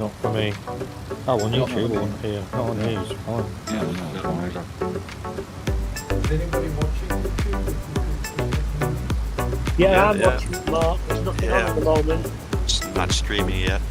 Not for me. Oh, on YouTube or here. Not on here, it's fine. Yeah, no, that one either. Is anybody watching YouTube? Yeah, I'm Yeah. watching Mark. There's nothing on at the moment. It's not streaming yet.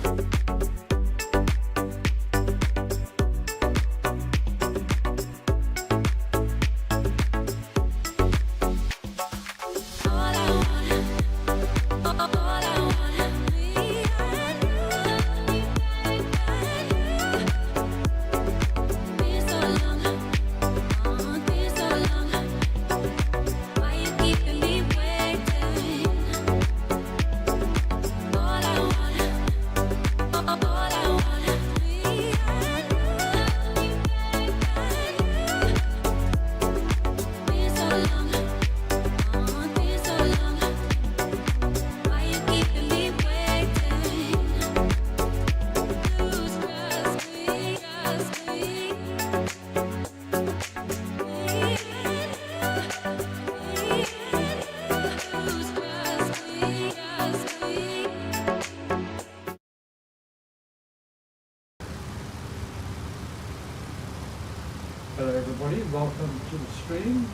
Hello everybody, welcome to the stream.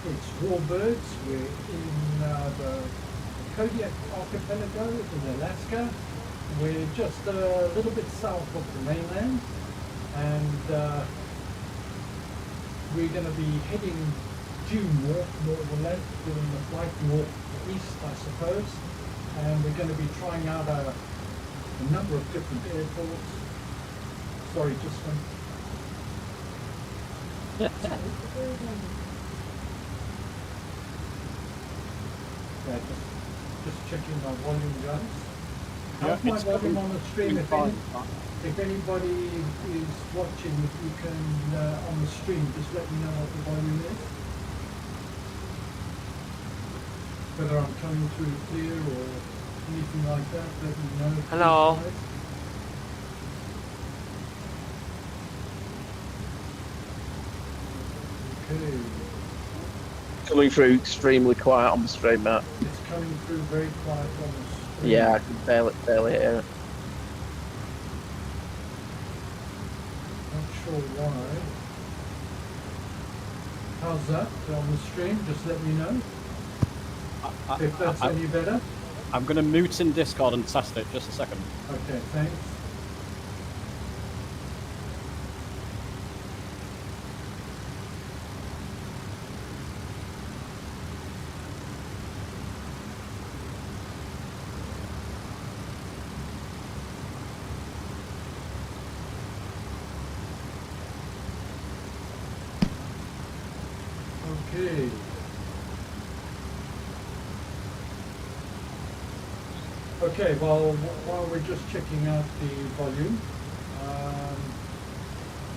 It's Warbirds. We're in the Kodiak Archipelago in Alaska. We're just a little bit south of the mainland, and we're going to be heading due north, more or less, doing the flight northeast, I suppose. And we're going to be trying out a number of different airports. Sorry, just one. Yeah, just checking my volume, guys. How's my volume on the stream? If anybody is watching, if you can on the stream, just let me know what the volume is. Whether I'm coming through clear or anything like that, let me know. Hello. Please, okay. Coming through extremely quiet on the stream, Matt. It's coming through very quiet on the stream. Yeah, I can barely hear it. Not sure why. How's that on the stream? Just let me know if that's any better. I'm going to mute in Discord and test it. Just a second. Okay, thanks. Okay. Okay, well, while we're just checking out the volume,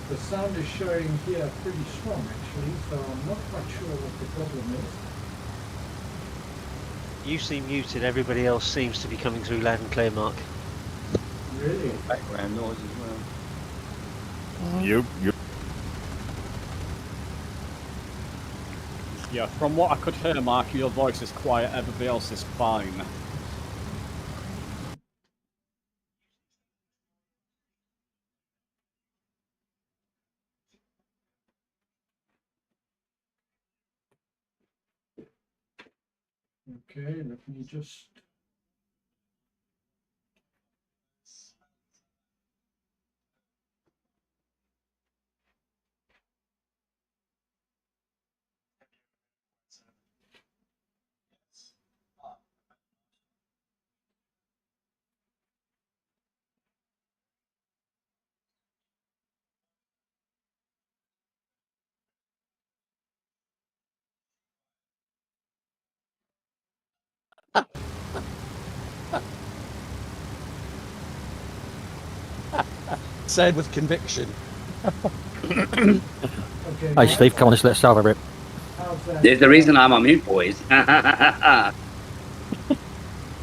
the sound is showing here pretty strong actually, so I'm not quite sure what the problem is. You seem muted, everybody else seems to be coming through loud and clear, Mark. Really? Background noise as well. You. Yeah, from what I could hear, Mark, your voice is quiet. Everybody else is fine. Okay, let me just... Said with conviction. Okay, Hey Steve, come on, let's celebrate. how's that? There's the reason I'm on mute, boys.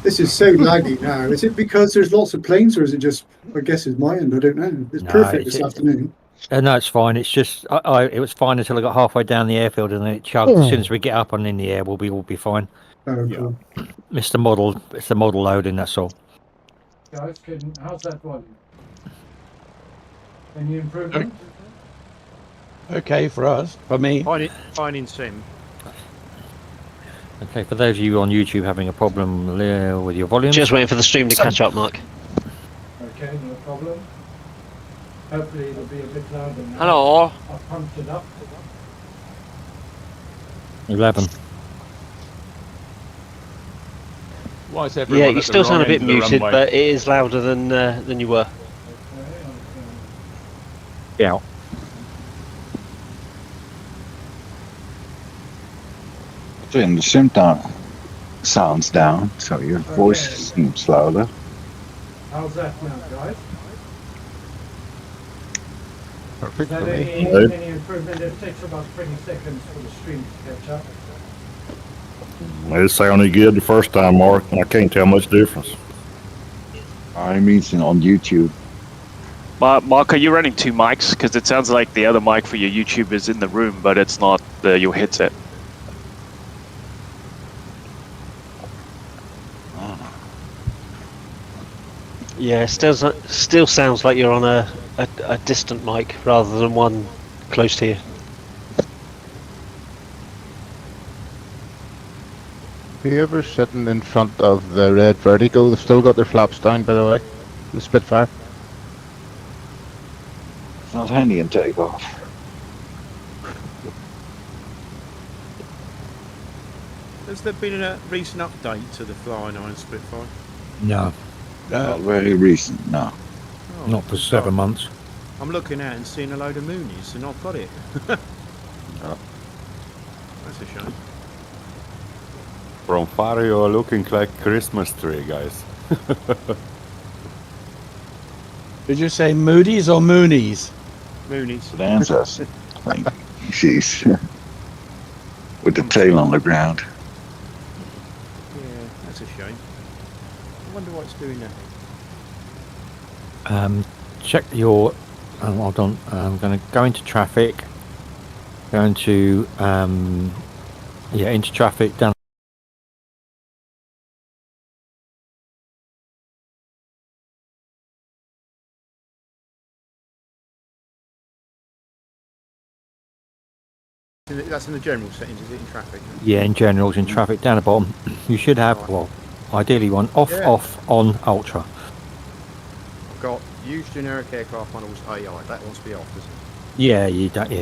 This is so laggy now. Is it because there's lots of planes, or is it just, I guess it's my end, I don't know. It's No, perfect it's- this afternoon. No, it's fine. It's just it was fine until I got halfway down the airfield, and then it chugged. As soon as we get up and in the air, we'll be fine. Oh, Yeah. cool. It's the model loading. That's all. Guys, how's that volume? Any improvement? Okay for us. For me. Fine in sim. Okay, for those of you on YouTube having a problem with your volume, Just waiting for the stream to catch up, Mark. Okay, no problem. Hopefully it'll be a bit louder now. Hello. I've pumped it up. 11. Why is everyone Yeah, at you the still sound a wrong bit end of the muted, runway? but it is louder than you were. Okay, Yeah. And the sim sounds down, so your voice seems louder. how's that now, guys? Perfect Is that for me. any improvement? It takes about 20 seconds for the stream to catch up. It sounded good the first time, Mark. I can't tell much difference. I mean, it's on YouTube. Mark, are you running two mics? Because it sounds like the other mic for your YouTube is in the room, but it's not your headset. Yeah, still sounds like you're on a distant mic rather than one close to you. Whoever's sitting in front of the red vertigo, they've still got their flaps down, by the way. The Spitfire. It's not handy in takeoff. Has there been a recent update to the Flying Iron Spitfire? No, Not very recent, no. Oh, not for 7 months. I'm looking out and seeing a load of Moonies and I've got it. Oh. That's a shame. From far you're looking like Christmas tree, guys. Did you say Moody's or Moonies? Moonies. Bonanzas. She's with the tail on the ground. Yeah, that's a shame. I wonder why it's doing that. Check your. Hold on. I'm going to go into traffic. Going to into traffic down. That's in the general settings, is it, in traffic? Yeah, in generals, in traffic down the bottom. You should have, well, ideally one off, Yeah. off, on, ultra. I've got use generic aircraft models AI. That wants to be off, doesn't it? Yeah, you don't. Yeah,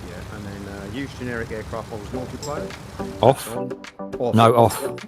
Yeah, and then use generic aircraft models multiplayer. off. On. Off. No, off.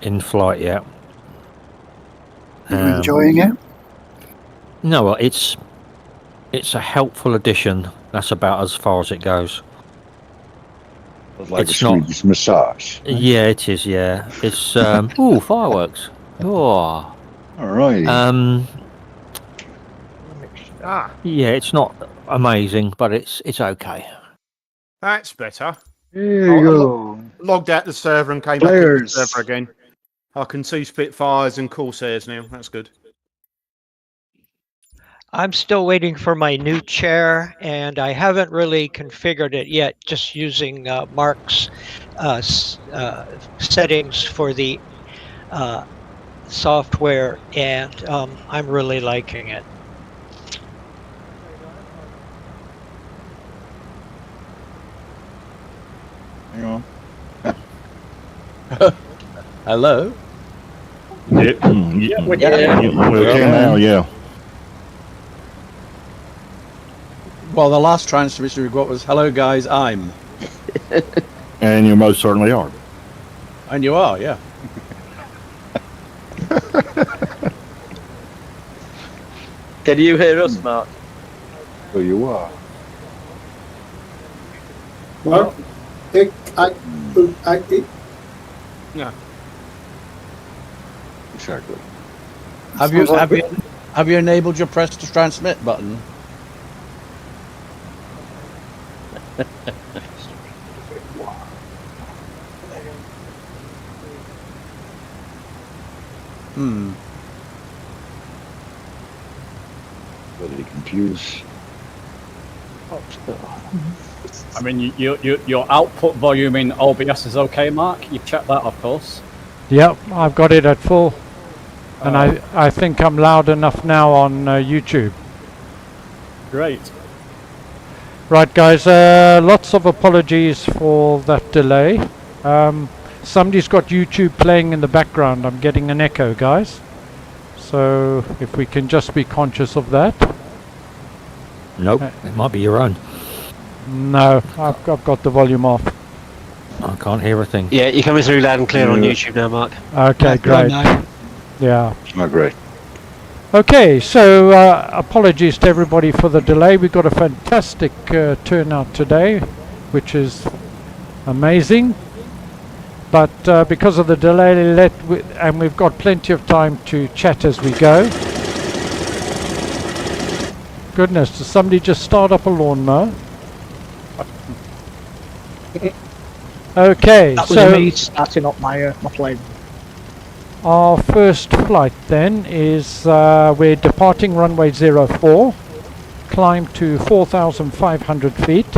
in flight yet. Are you enjoying it? No, well, it's a helpful addition. That's about as far as it goes. Like It's a not- Swedish massage. Yeah, it is. Yeah, it's ooh, fireworks. Oh, Alrighty. yeah, it's not amazing, but it's okay. That's better. There you go. Logged out the server and came back into the Players. server again. I can see Spitfires and Corsairs now. That's good. I'm still waiting for my new chair, and I haven't really configured it yet, just using Mark's settings for the software, and I'm really liking it. Hang on. Hello? Yeah, we can now, yeah. Well, the last transmission we got was, hello guys, I'm. And you most certainly are. And you are, yeah. Can you hear us, Mark? So you are. Well, Yeah. Exactly. Have you enabled your press to transmit button? Hmm. Really confused. I mean, your output volume in OBS is okay, Mark? You've checked that, of course. Yep, I've got it at full. And I think I'm loud enough now on YouTube. Great. Right, guys, lots of apologies for that delay. Somebody's got YouTube playing in the background. I'm getting an echo, guys. So if we can just be conscious of that. Nope, it might be your own. No, I've got the volume off. I can't hear a thing. Yeah, you're coming through loud and clear on Yeah. YouTube now, Mark. Okay, great. Yeah. Not great. Okay, so apologies to everybody for the delay. We got a fantastic turnout today, which is amazing. But because of the delay, and we've got plenty of time to chat as we go. Goodness, does somebody just start up a lawnmower? Okay, That was so me starting up my plane. our first flight then is we're departing runway 04, climb to 4,500 feet,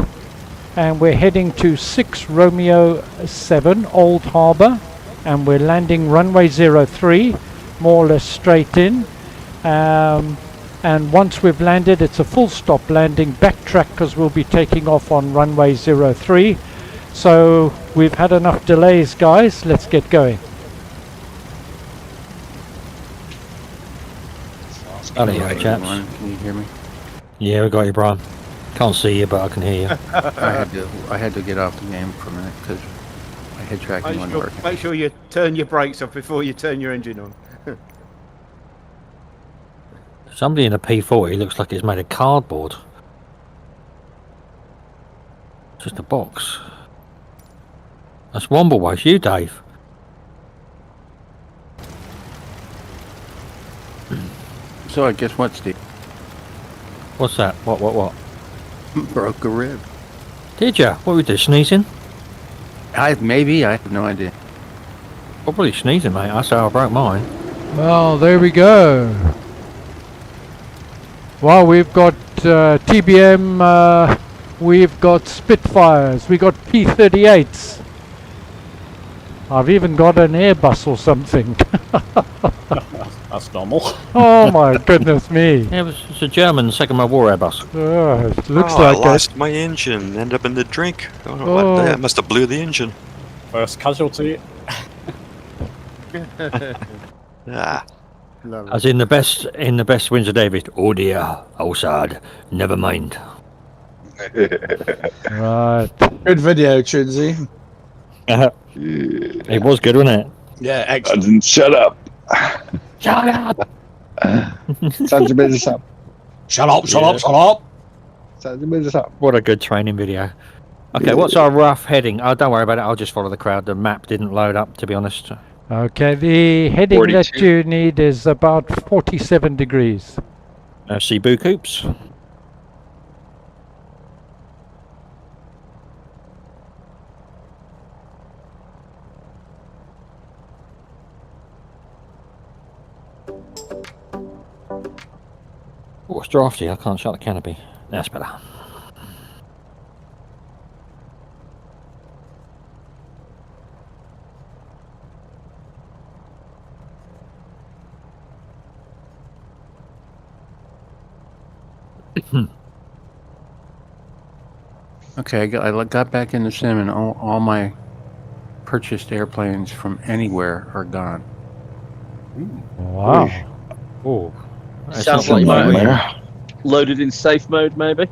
and we're heading to 6 Romeo 7 Old Harbour, and we're landing runway 03, more or less straight in. And once we've landed, it's a full stop landing, backtrack because we'll be taking off on runway 03. So we've had enough delays, guys. Let's get going. Hello, chaps. Can you hear me? Yeah, we got you, Brian. Can't see you, but I can hear you. I had to get off the game for a minute because my head tracking wasn't working. Make sure you turn your brakes off before you turn your engine on. Somebody in a P40 looks like it's made of cardboard. Just a box. That's Wombleway. It's you, Dave. So I guess what, Steve? What's that? What? Broke a rib. Did ya? What were you doing? Sneezing? Maybe. I have no idea. Probably sneezing, mate. That's how I broke mine. Well, there we go. Well, we've got TBM, we've got Spitfires, we've got P-38s. I've even got an Airbus or something. That's normal. Oh my goodness me. Yeah, it's a German Second World War Airbus. It looks I like lost my engine. Ended up in the drink. Oh. That must have blew the engine. First casualty. Ah. As in the best Windsor Davis. Oh dear, oh sad, never mind. Right. Good video, Chinsey. It was good, wasn't it? Yeah, I excellent. didn't shut up. Shut up! Such a business up. Shut up, shut up, shut up. Such a business up. What a good training video. Okay, what's our rough heading? Oh, don't worry about it. I'll just follow the crowd. The map didn't load up, to be honest. Okay, the heading 42. that you need is about 47 degrees. See boo coops. Oh, it's drafty. I can't shut the canopy. That's better. Okay, I got back in the sim, and all my purchased airplanes from anywhere are gone. Wow. Oh, Sounds like you might have loaded in safe mode, maybe.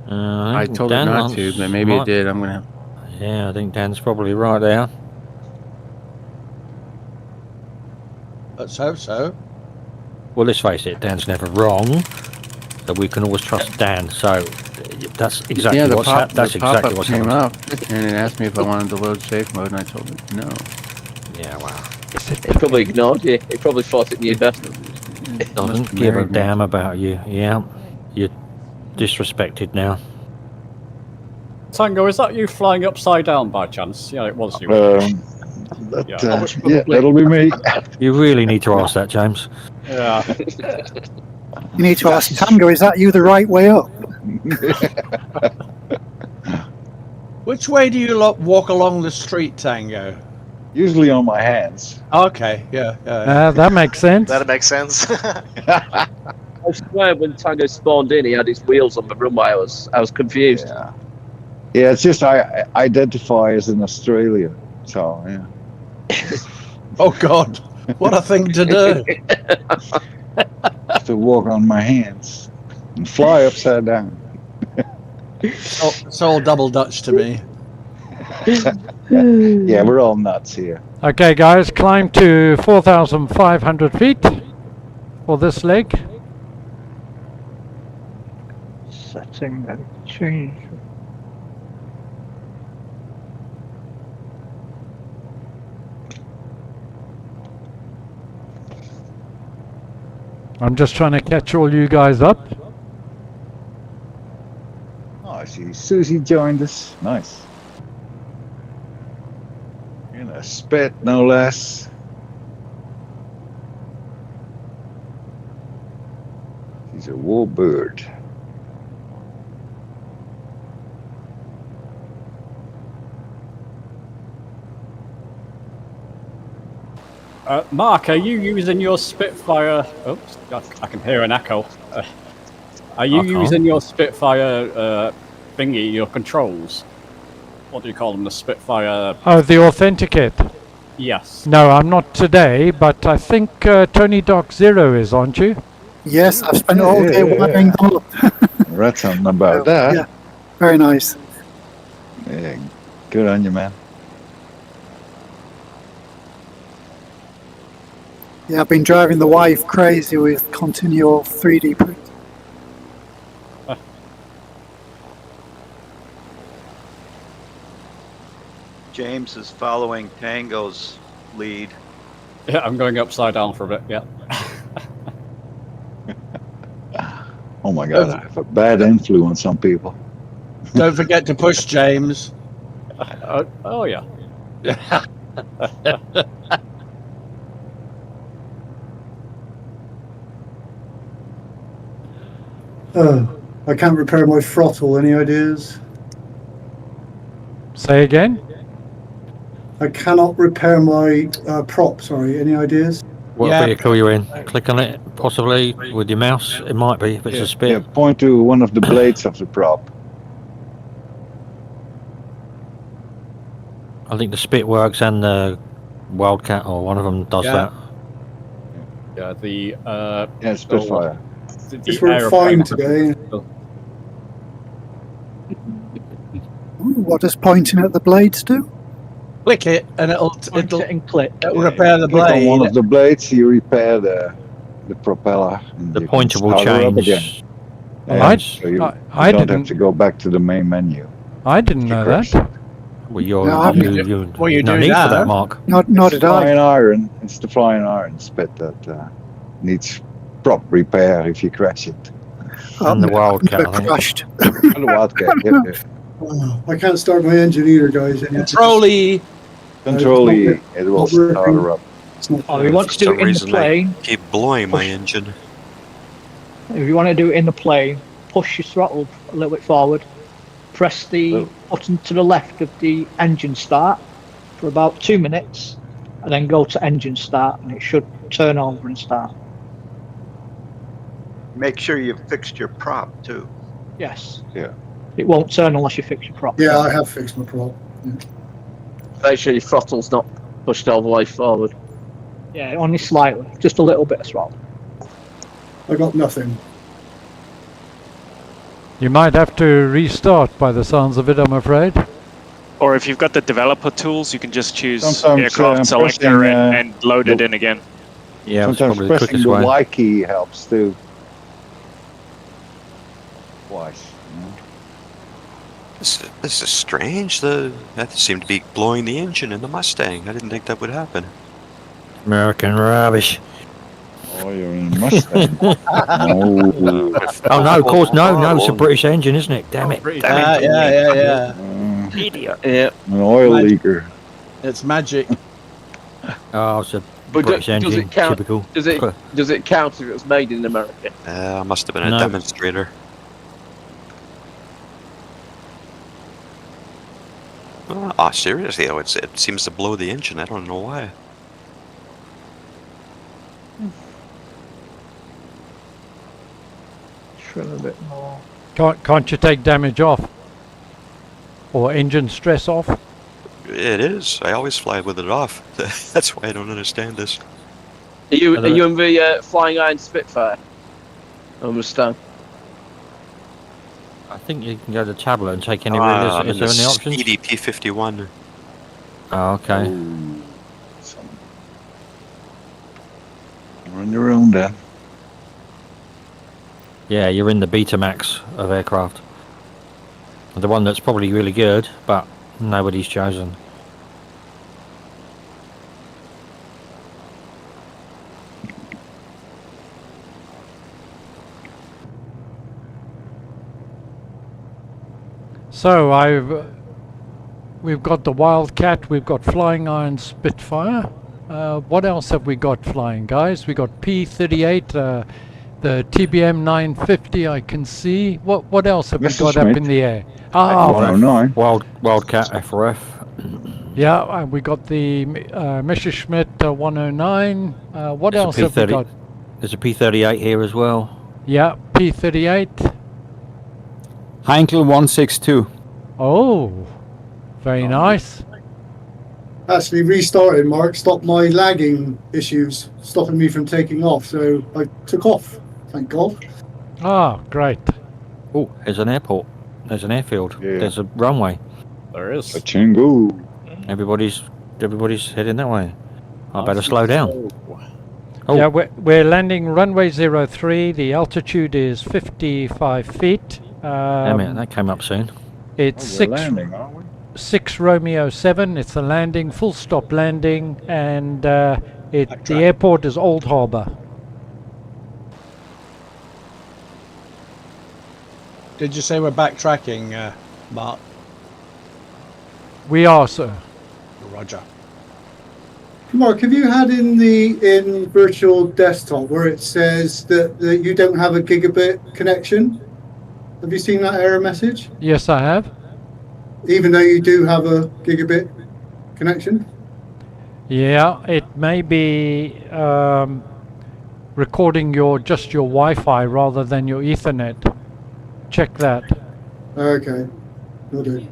I told it not to, but maybe it did. I'm gonna. Yeah, I think Dan's probably right there. Let's hope so. Well, let's face it, Dan's never wrong, so we can always trust Dan. So that's exactly Yeah, what's happened. That's exactly what's came happened. up, and it asked me if I wanted to load safe mode, and I told it no. Yeah, wow. It probably ignored you. It probably thought it knew better. It doesn't give a damn about you. Yeah, you're disrespected now. Tango, is that you flying upside down by chance? Yeah, it was you. Yeah, that'll be me. You really need to ask that, James. Yeah. You need to ask Tango, is that you the right way up? Which way do you walk along the street, Tango? Usually on my hands. Okay, yeah. That makes sense. That makes sense. I swear when Tango spawned in, he had his wheels on the runway. I was confused. Yeah, it's just I identify as an Australian. So, yeah. Oh, God. What a thing to do. To walk on my hands and fly upside down. It's all double Dutch to me. Yeah, we're all nuts here. Okay, guys, climb to 4,500 feet for this leg. Setting that change. I'm just trying to catch all you guys up. Oh, I see Susie joined us. Nice. In a spit, no less. She's a warbird. Mark, are you using your Spitfire? Oops, I can hear an echo. Are you using your Spitfire thingy, your controls? What do you call them? The Spitfire? Oh, the Authenticate. Yes. No, I'm not today, but I think Tony Doc Zero is, aren't you? Yes, I've spent all day wiring them up. Read something about that. Yeah, very nice. Yeah, good on you, man. Yeah, I've been driving the wife crazy with continual 3D print. James is following Tango's lead. Yeah, I'm going upside down for a bit, yeah. Oh my God, I have a bad influence on people. Don't forget to push, James. Oh, yeah. I can't repair my throttle. Any ideas? Say again? I cannot repair my prop. Sorry. Any ideas? What vehicle you're in? Click on it, possibly with your mouse. It might be if it's a spit. Yeah, point to one of the blades of the prop. I think the spit works and the Wildcat, or one of them does that. Yeah, the yeah, Spitfire. Just we're fine today. What does pointing at the blades do? Click it, and it'll and click. It'll repair the Click on one blade. of the blades, you repair the propeller. And The you can pointer will start her up change. again. Well, So you I don't have didn't- to go back to the main menu. I didn't know that. Well, you're, No, I haven't- you no need for that, Mark. Not It's at the all. flying iron. It's the flying iron spit that needs prop repair if you crash it. And the Wildcat, I think. Crashed. And the Wildcat, yep. Oh, I can't start my engine either, guys. Control E. Control E, it will start her up. Oh, you want to do it in the plane? Keep blowing my engine. If you want to do it in the plane, push your throttle a little bit forward. Press the button to the left of the engine start for about 2 minutes, and then go to engine start, and it should turn over and start. Make sure you've fixed your prop too. Yes. Yeah. It won't turn unless you fix your prop. Yeah, I have fixed my prop. Yeah. Make sure your throttle's not pushed all the way forward. Yeah, only slightly, just a little bit of throttle. I got nothing. You might have to restart by the sounds of it, I'm afraid. Or if you've got the developer tools, you can just choose Sometimes, aircraft selector pressing, and load it in again. Yeah, it's Sometimes probably the pressing quickest the way. Y key helps too. Twice. This is strange. That seemed to be blowing the engine in the Mustang. I didn't think that would happen. American rubbish. Oh, you're in a Mustang. No. Oh no, of course, no, it's a British engine, isn't it? Damn it. Damn it. Yeah. Idiot. Yeah. An oil leaker. It's magic. Oh, it's a But British does engine, it count? typical. Does it count if it was made in America? Must have been a No. demonstrator. Oh, seriously though, it seems to blow the engine. I don't know why. Trim a bit more. Can't you take damage off? Or engine stress off? It is. I always fly with it off. That's why I don't understand this. Are you in the Flying Iron Spitfire? I understand. I think you can go to tablet and take any I'm is in there the any options? Speedy P51. Oh, okay. You're on your own then. Yeah, you're in the Betamax of aircraft. The one that's probably really good, but nobody's chosen. So we've got the Wildcat, we've got Flying Iron Spitfire. What else have we got flying, guys? We got P-38, the TBM 950 I can see. What else have we got up in the air? Ah, 109. Wildcat FRF. yeah, and we got the Messerschmitt 109. What There's else a have we P30 got? There's a P-38 here as well. Yeah, P-38. Heinkel 162. Oh, very nice. Actually restarted, Mark. Stopped my lagging issues, stopping me from taking off. So I took off. Thank God. Ah, great. Oh, there's an airport. There's an airfield. There's a runway. There is. A Chingu. Everybody's heading that way. I better slow down. Oh. Yeah, we're landing runway 03. The altitude is 55 feet. Damn it, that came up soon. It's We're landing, aren't we? 6 Romeo 7. It's a landing, full stop landing, and the airport is Old Harbour. Did you say we're backtracking, Mark? We are, sir. Roger. Mark, have you had in virtual desktop where it says that you don't have a gigabit connection? Have you seen that error message? Yes, I have. Even though you do have a gigabit connection? Yeah, it may be recording just your Wi-Fi rather than your Ethernet. Check that. Okay, will do.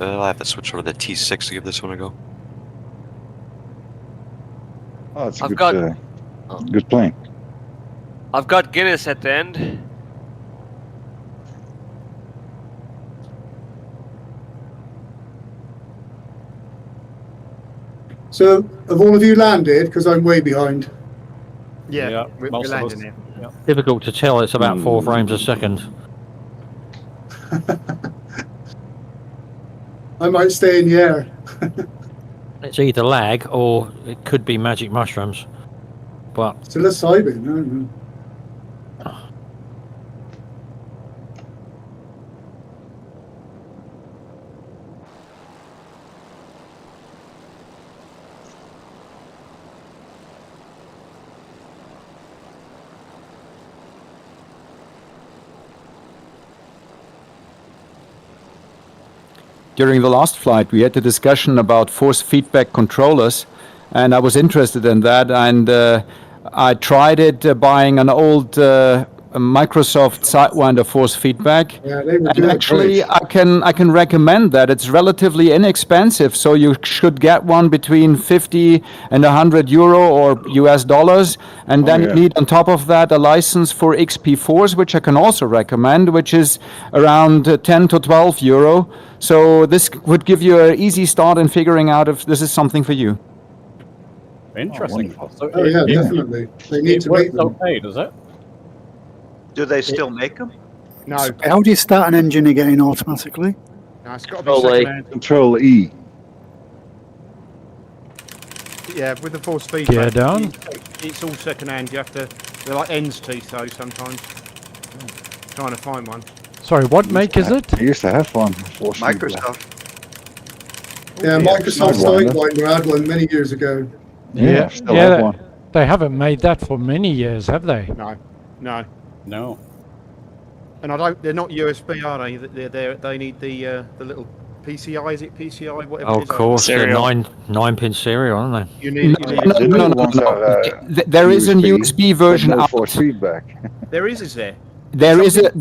I'll have to switch over to the T6 to give this one a go. Oh, it's a good plane. I've got Guinness at the end. So, have all of you landed? Because I'm way behind. Yeah, we're most of landing us. here. Difficult to tell. It's about 4 frames a second. I might stay in the air. It's either lag or it could be magic mushrooms. But Still a Cybin, no. During the last flight, we had a discussion about force feedback controllers, and I was interested in that. And I tried it buying an old Microsoft Sidewinder force feedback. Yeah, they were And doing actually, great. I can recommend that. It's relatively inexpensive, so you should get one between 50 and 100 euro or US dollars, and then you need on top of that a license for XP4s, which I can also recommend, which is around 10 to 12 euro. So this would give you an easy start in figuring out if this is something for you. Interesting. So Oh, yeah, definitely. They need to make them. Okay, does it? Do they still make them? No. How do you start an engine again automatically? No, it's got to be second-hand. Control E. Yeah, with the force feedback. Gear down. It's all second-hand. You have to. They're like ends teeth though sometimes. Trying to find one. Sorry, what make is it? I used to have one. Microsoft. Yeah, Microsoft Sidewinder had one many years ago. Yeah, still have one. They haven't made that for many years, have they? No. No. And I don't. They're not USB, are they? They need the little PCI. Is it PCI? Whatever. oh, it of is. course, they're 9-pin serial, aren't they? You need. There is a USB version out. Force feedback. There is there? There is a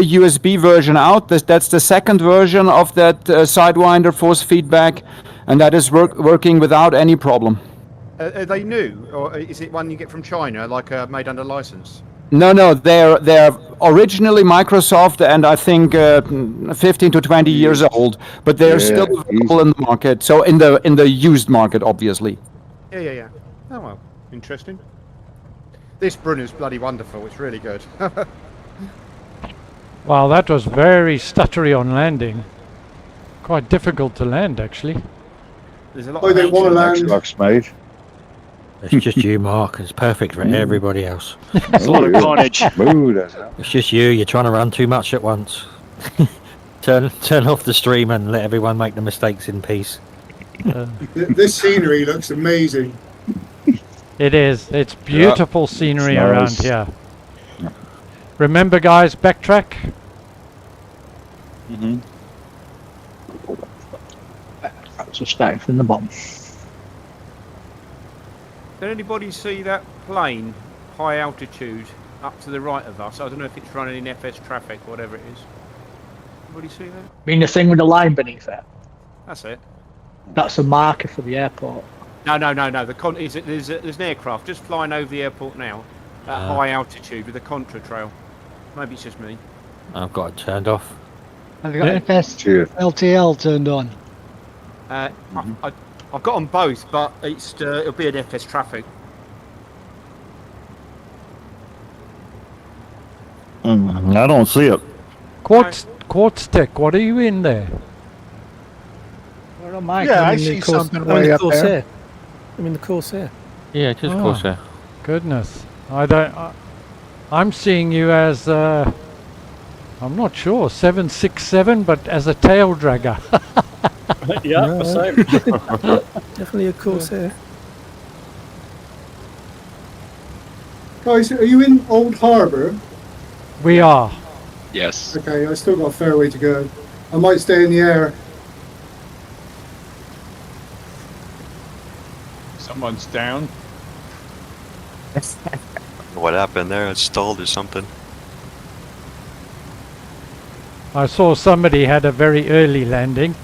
USB version out. That's the second version of that Sidewinder force feedback, and that is working without any problem. Are they new, or is it one you get from China, like made under license? No, they're originally Microsoft, and I think 15 to 20 years old, but they're still available in the market. So in the used market, obviously. Yeah. Oh well, interesting. This Brunner's bloody wonderful. It's really good. Wow, that was very stuttery on landing. Quite difficult to land, actually. There's a lot. Oh, they want to land. Xbox, mate. It's just you, Mark. It's perfect for everybody else. It's a lot of carnage. It's just you. You're trying to run too much at once. Turn off the stream and let everyone make the mistakes in peace. This scenery looks amazing. It is. It's beautiful scenery It's around nice. here. Remember, guys, backtrack. So starting from the bottom. Did anybody see that plane, high altitude, up to the right of us? I don't know if it's running in FS traffic, whatever it is. Anybody see that? Mean the thing with the line beneath it? That's it. That's a marker for the airport. No. There's an aircraft just flying over the airport now, at high altitude with a contra trail. Maybe it's just me. I've got it turned off. Have you got FS LTL turned on? I've got on both, but it'll be an FS traffic. I don't see it. Quartz Tech, what are you in there? Where am I? Yeah, I I'm in see the something I'm in way the up there. Corsair. I'm in the Corsair. Yeah, it is Oh. Corsair. Goodness, I'm seeing you as I'm not sure 767, but as a tail dragger. Yeah, the same. Definitely a Corsair. Guys, are you in Old Harbour? We are. Yes. Okay, I still got a fair way to go. I might stay in the air. Someone's down. What happened there? It stalled or something. I saw somebody had a very early landing.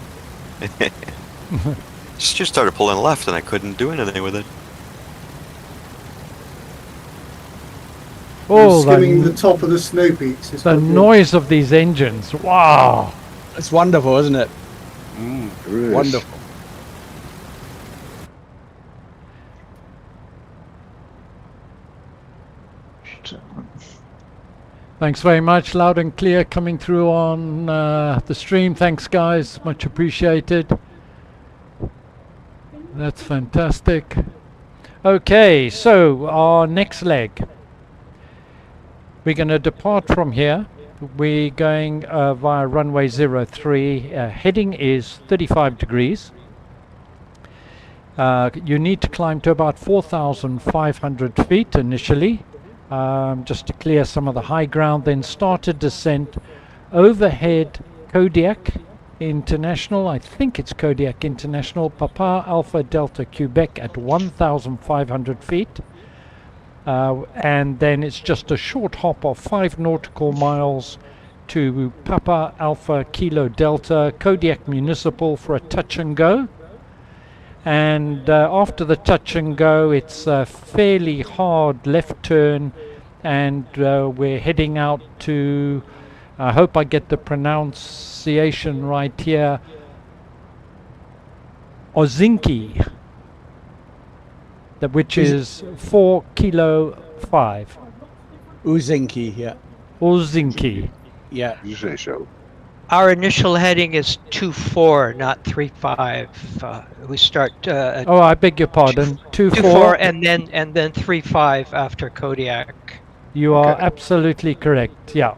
Just started pulling left and I couldn't do anything with it. Oh, Skimming the top of the snow peaks. It's the quite good. noise of these engines! Wow. It's wonderful, isn't it? Wonderful. Thanks very much. Loud and clear coming through on the stream. Thanks, guys. Much appreciated. That's fantastic. Okay, so our next leg. We're going to depart from here. We're going via runway 03. Heading is 35 degrees. You need to climb to about 4,500 feet initially, just to clear some of the high ground, then start a descent overhead Kodiak International, I think it's Kodiak International, Papa Alpha Delta Quebec at 1,500 feet. And then it's just a short hop of 5 nautical miles to Papa Alpha Kilo Delta Kodiak Municipal for a touch and go. And after the touch and go, it's a fairly hard left turn, and we're heading out to, I hope I get the pronunciation right here, Ozinki, which is 4 Kilo 5. Uzinki, yeah. Ozinki. Yeah. You say so. Our initial heading is 24, not 35. We start. Oh, I beg your pardon. 24, and then 35 after Kodiak. You are absolutely correct. Yeah.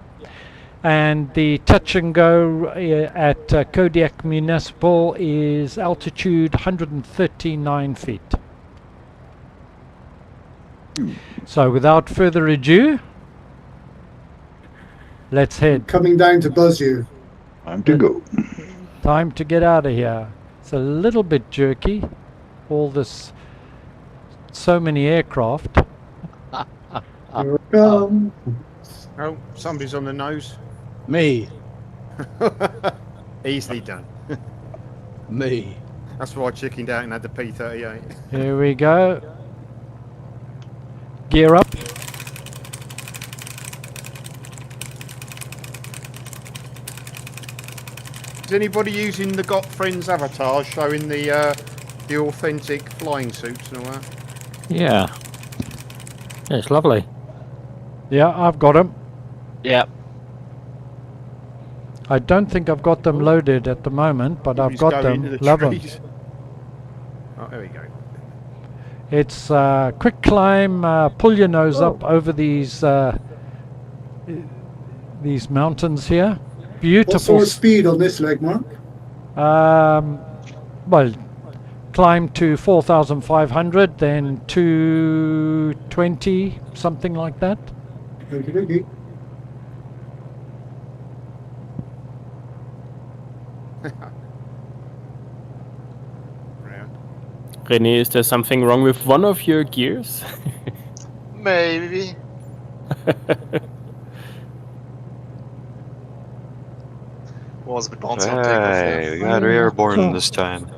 And the touch and go at Kodiak Municipal is altitude 139 feet. So without further ado, let's head. Coming down to buzz you. Time to go. Time to get out of here. It's a little bit jerky. All this, so many aircraft. Here we come. Oh, somebody's on the nose. Me. Easily done. Me. That's why I chickened out and had the P-38. Here we go. Gear up. Is anybody using the Got Friends avatar showing the authentic flying suits and all that? Yeah. Yeah, it's lovely. Yeah, I've got them. Yeah. I don't think I've got them loaded at the moment, but I've got them. Love them. Oh, there we go. It's quick climb, pull your nose up over these mountains here. Beautiful. What sort of speed on this leg, Mark? Well, climb to 4,500, then 220, something like that. Okie dokie. René, is there something wrong with one of your gears? Maybe. Was a bit on Hey, we got airborne this time.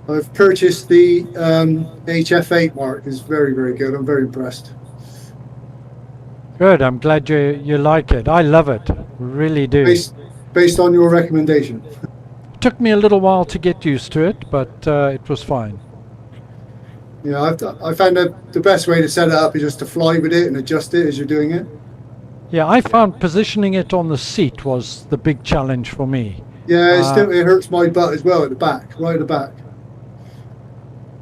I've purchased the HF8 Mark. It's very, very good. I'm very impressed. Good. I'm glad you like it. I love it. Really do. Based on your recommendation. Took me a little while to get used to it, but it was fine. Yeah, I found that the best way to set it up is just to fly with it and adjust it as you're doing it. Yeah, I found positioning it on the seat was the big challenge for me. Yeah, it hurts my butt as well at the back, right at the back.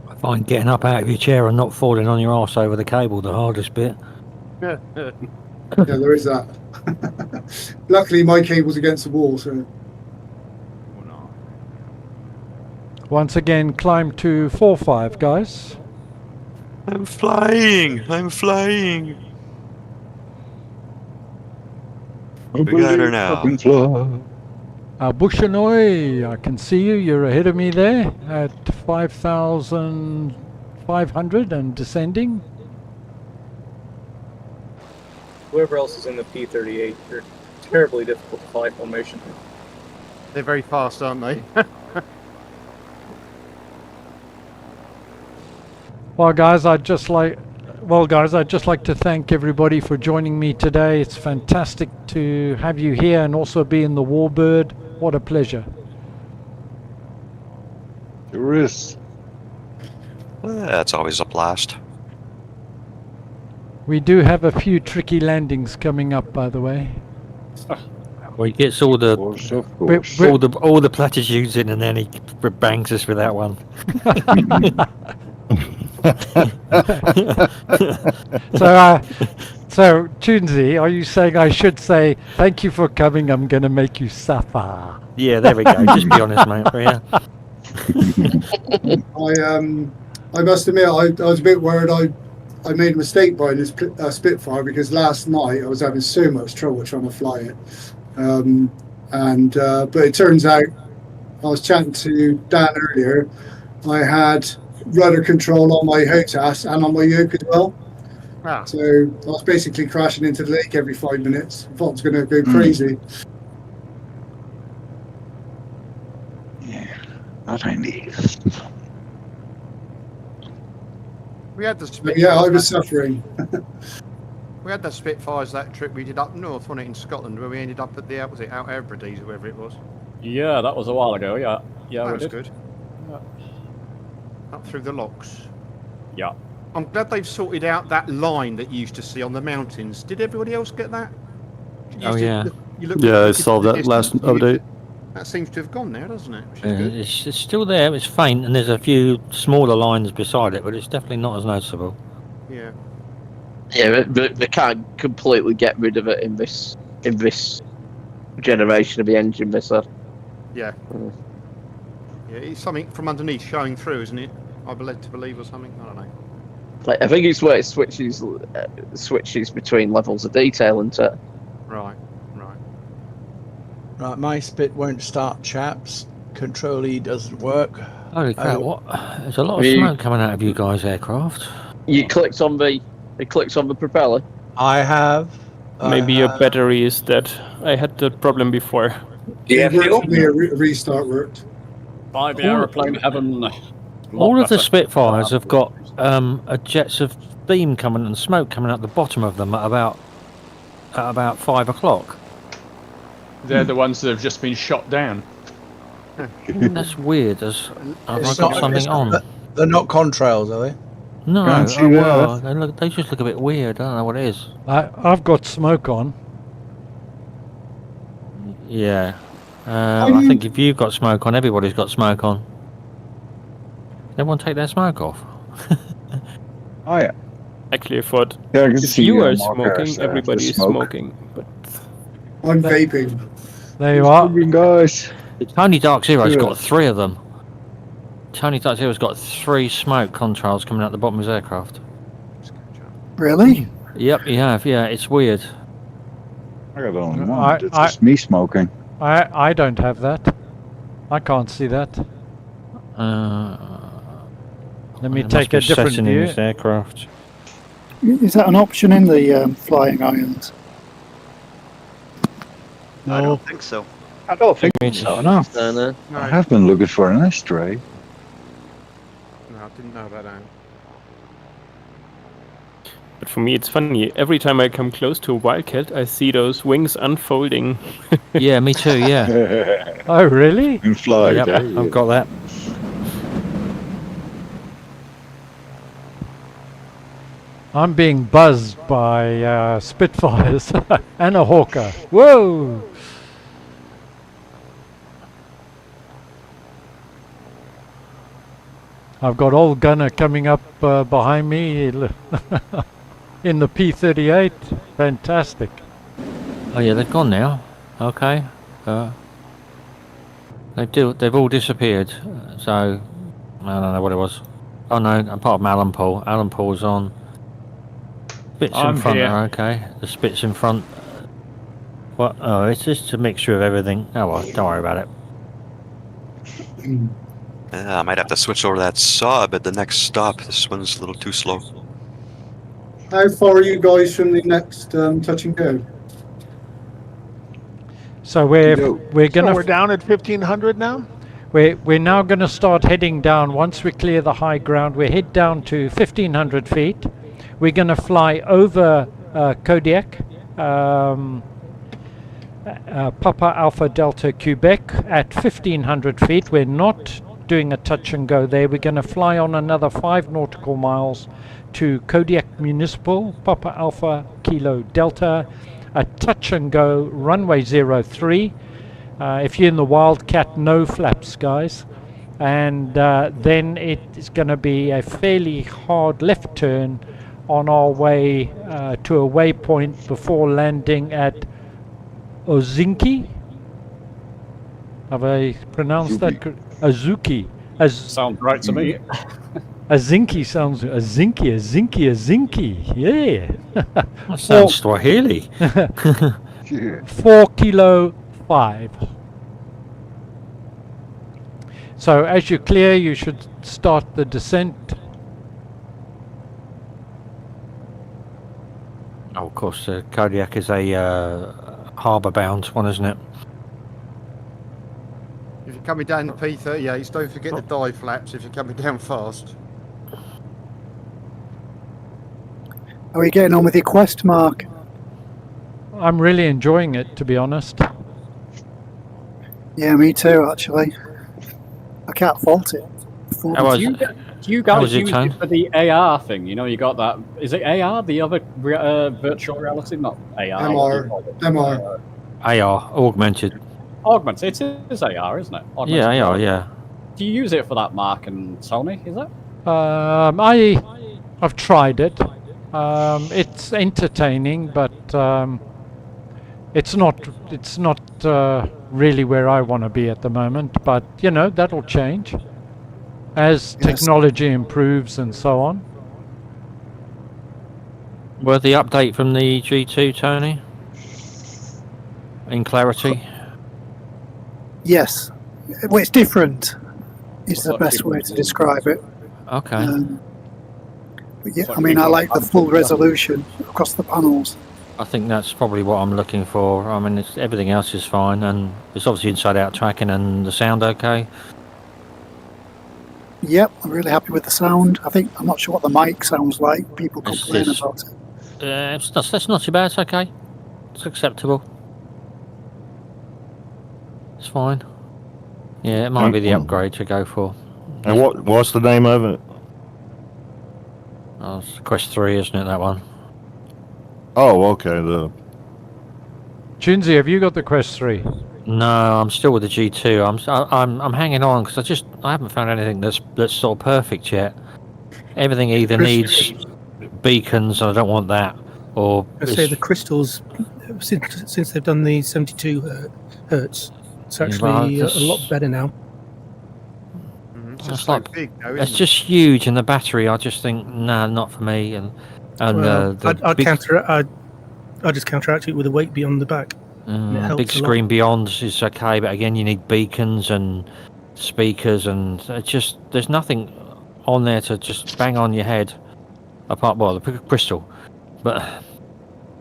I find getting up out of your chair and not falling on your arse over the cable the hardest bit. Yeah, there is that. Luckily, my cable's against the wall, so. Once again, climb to 4.5, guys. I'm flying. I'm flying. We got her now. Bushanoy, I can see you. You're ahead of me there at 5,500 and descending. Whoever else is in the P-38, they're terribly difficult to fly formation. They're very fast, aren't they? Well, guys, I'd just like to thank everybody for joining me today. It's fantastic to have you here and also be in the Warbird. What a pleasure. There is. That's always a blast. We do have a few tricky landings coming up, by the way. Well, he gets all the all the platitudes in, and then he bangs us with that one. So Tunesy, are you saying I should say thank you for coming? I'm going to make you suffer. Yeah, there we go. Just be honest, mate. Yeah. I must admit, I was a bit worried. I made a mistake buying this Spitfire because last night I was having so much trouble trying to fly it. But it turns out, I was chatting to Dan earlier, I had rudder control on my HOTAS and on my yoke as well. Ah. So I was basically crashing into the lake every 5 minutes. I thought I was going to go crazy. Yeah, that I need. We had the But Spitfires. yeah, I was suffering. We had the Spitfires that trip we did up north, wasn't it, in Scotland, where we ended up at the was it Out Hebrides or wherever it was. Yeah, that was a while ago. Yeah, yeah, That we was did. good. Up through the locks. Yeah. I'm glad they've sorted out that line that you used to see on the mountains. Did everybody else get that? Oh, yeah. Yeah, I saw that last update. That seems to have gone now, doesn't it? Which is Yeah, good. it's still there. It's faint, and there's a few smaller lines beside it, but it's definitely not as noticeable. Yeah. Yeah, but they can't completely get rid of it in this generation of the engine, they said. Yeah. Yeah, it's something from underneath showing through, isn't it? I'm led to believe, or something. I don't know. Like, I think it's where it switches between levels of detail, isn't it? Right. Right. Right, my spit won't start, chaps. Control E doesn't work. Holy crap! What? There's a lot of smoke coming out of you guys' aircraft. You clicked on the propeller. I have. Maybe your battery is dead. I had that problem before. Yeah, a restart worked. By the aeroplane heaven. All of the Spitfires have got jets of steam coming and smoke coming out the bottom of them at about 5 o'clock. They're the ones that have just been shot down. That's weird. Have I got something on? They're not contrails, are they? No, Can't see well, that. they just look a bit weird. I don't know what it is. I've got smoke on. Yeah. I think if you've got smoke on, everybody's got smoke on. Everyone take their smoke off. Oh yeah. Actually, I thought Yeah, I can if see you are Marcus, smoking, everybody the is smoke. smoking. But I'm vaping. There you are. Guys. Tony Dark Zero's Good. got 3 of them. Tony Dark Zero's got 3 smoke contrails coming out the bottom of his aircraft. Really? Yep, you have. Yeah, it's weird. I got only one. It's just me smoking. I don't have that. I can't see that. Let me It take must a be different setting in view. this aircraft. Is that an option in the flying irons? I don't think so. I don't think so, no. No. I have been looking for an ashtray. No, I didn't know about that. But for me, it's funny. Every time I come close to a Wildcat, I see those wings unfolding. Yeah, me too. Yeah. Oh, really? And fly. Yep, I've got that. I'm being buzzed by Spitfires and a Hawker. Whoa! I've got old Gunner coming up behind me in the P-38. Fantastic. Oh yeah, they've gone now. Okay. They've all disappeared. So I don't know what it was. Oh no, I'm part of Alan Paul. Alan Paul's on. Spits I'm in front here. are okay. The spits in front. What? Oh, it's just a mixture of everything. Oh well, don't worry about it. I might have to switch over to that sub at the next stop. This one's a little too slow. How far are you guys from the next touch and go? So we're gonna. So we're down at 1500 now? We're now going to start heading down. Once we clear the high ground, we head down to 1,500 feet. We're going to fly over Kodiak, Papa Alpha Delta Quebec at 1,500 feet. We're not doing a touch and go there. We're going to fly on another 5 nautical miles to Kodiak Municipal, Papa Alpha Kilo Delta, a touch and go runway 03. If you're in the Wildcat, no flaps, guys. And then it is going to be a fairly hard left turn on our way to a waypoint before landing at Ozinki. Have I pronounced that correct? Azuki. Sounds right to me. Azinki sounds a zinky. Yeah. That sounds Swahili. 4 kilo 5. So as you clear, you should start the descent. Oh, of course, Kodiak is a harbour-bound one, isn't it? If you're coming down the P38s, don't forget the dive flaps if you're coming down fast. How are you getting on with your quest, Mark? I'm really enjoying it, to be honest. Yeah, me too, actually. I can't fault it. Do you guys use it for the AR thing? You know, you got that. Is it AR? The other virtual reality? Not AR. MR. AR, augmented. Augmented. It is AR, isn't it? Augmented Yeah, AR, reality. yeah. Do you use it for that, Mark and Sony? Is it? I've tried it. It's entertaining, but it's not really where I want to be at the moment. But you know, that'll change as technology improves and so on. Were the update from the G2, Tony? In clarity? Yes. Well, it's different, is the best way to describe it. Okay. But yeah, I mean, I like the full resolution across the panels. I think that's probably what I'm looking for. I mean, everything else is fine, and it's obviously inside-out tracking and the sound okay. Yep, I'm really happy with the sound. I'm not sure what the mic sounds like. People complain about it. It's not too bad. It's okay. It's acceptable. It's fine. Yeah, it might be the upgrade to go for. And what's the name of it? Oh, it's Quest 3, isn't it, that one? Oh, okay. Chinzi, have you got the Quest 3? No, I'm still with the G2. I'm hanging on because I haven't found anything that's sort of perfect yet. Everything either needs beacons, and I don't want that, or I say the crystals since they've done the 72 hertz. It's actually a lot better now. It's like big, though, it's just huge, and the battery. I just think, nah, not for me. And I'd just counteract it with a weight beyond the back. Big screen beyond is okay, but again, you need beacons and speakers, and there's nothing on there to just bang on your head. Apart, the crystal. But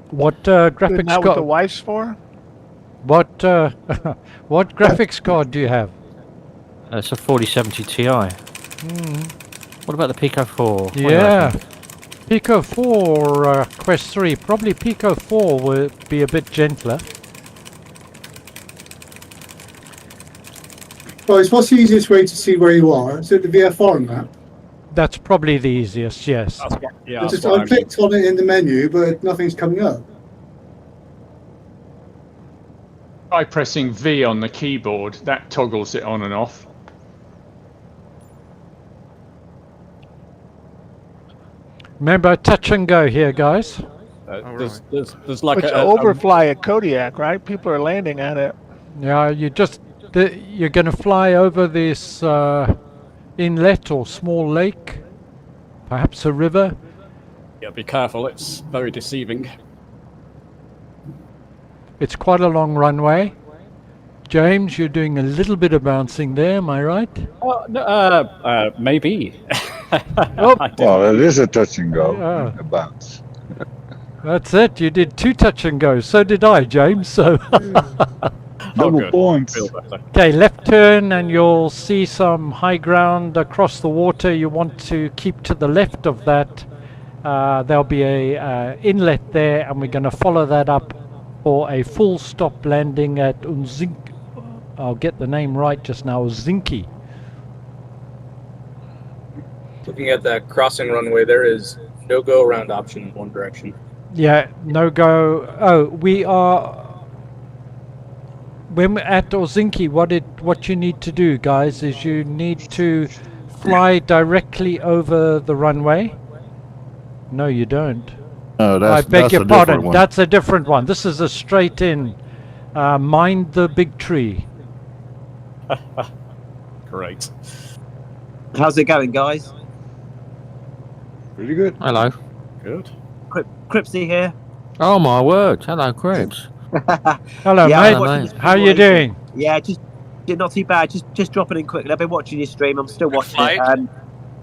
what graphics Isn't that what the wife's for? What what graphics card do you have? It's a 4070 Ti. What about the Pico 4? Yeah, Pico 4 Quest 3. Probably Pico 4 will be a bit gentler. Guys, what's the easiest way to see where you are? Is it the VFR map? That's probably the easiest, yes. I clicked on it in the menu, but nothing's coming up. By pressing V on the keyboard, that toggles it on and off. Remember, touch and go here, guys. There's like it's overfly at Kodiak, right? People are landing at it. Yeah, you're going to fly over this inlet or small lake, perhaps a river. Yeah, be careful. It's very deceiving. It's quite a long runway. James, you're doing a little bit of bouncing there, am I right? Maybe. Well, it is a touch and go. A bounce. That's it. You did 2 touch and goes. So did I, James. So double points. Okay, left turn, and you'll see some high ground across the water. You want to keep to the left of that. There'll be a inlet there, and we're going to follow that up for a full stop landing at Unzinki. I'll get the name right just now. Zinki. Looking at that crossing runway, there is no go around option in one direction. Yeah, no go. Oh, we are. When we're at Orzinki, what you need to do, guys, is you need to fly directly over the runway. No, you don't. No, I beg that's your a different pardon. one. That's a different one. This is a straight in. Mind the big tree. Great. How's it going, guys? Pretty good. Hello. Good. Cripsy here. Oh my word! Hello, Cribs. Hello, Yeah, mate. I'm watching this How you stream. doing? Yeah, not too bad. Just dropping in quickly. I've been watching your stream. I'm still watching it.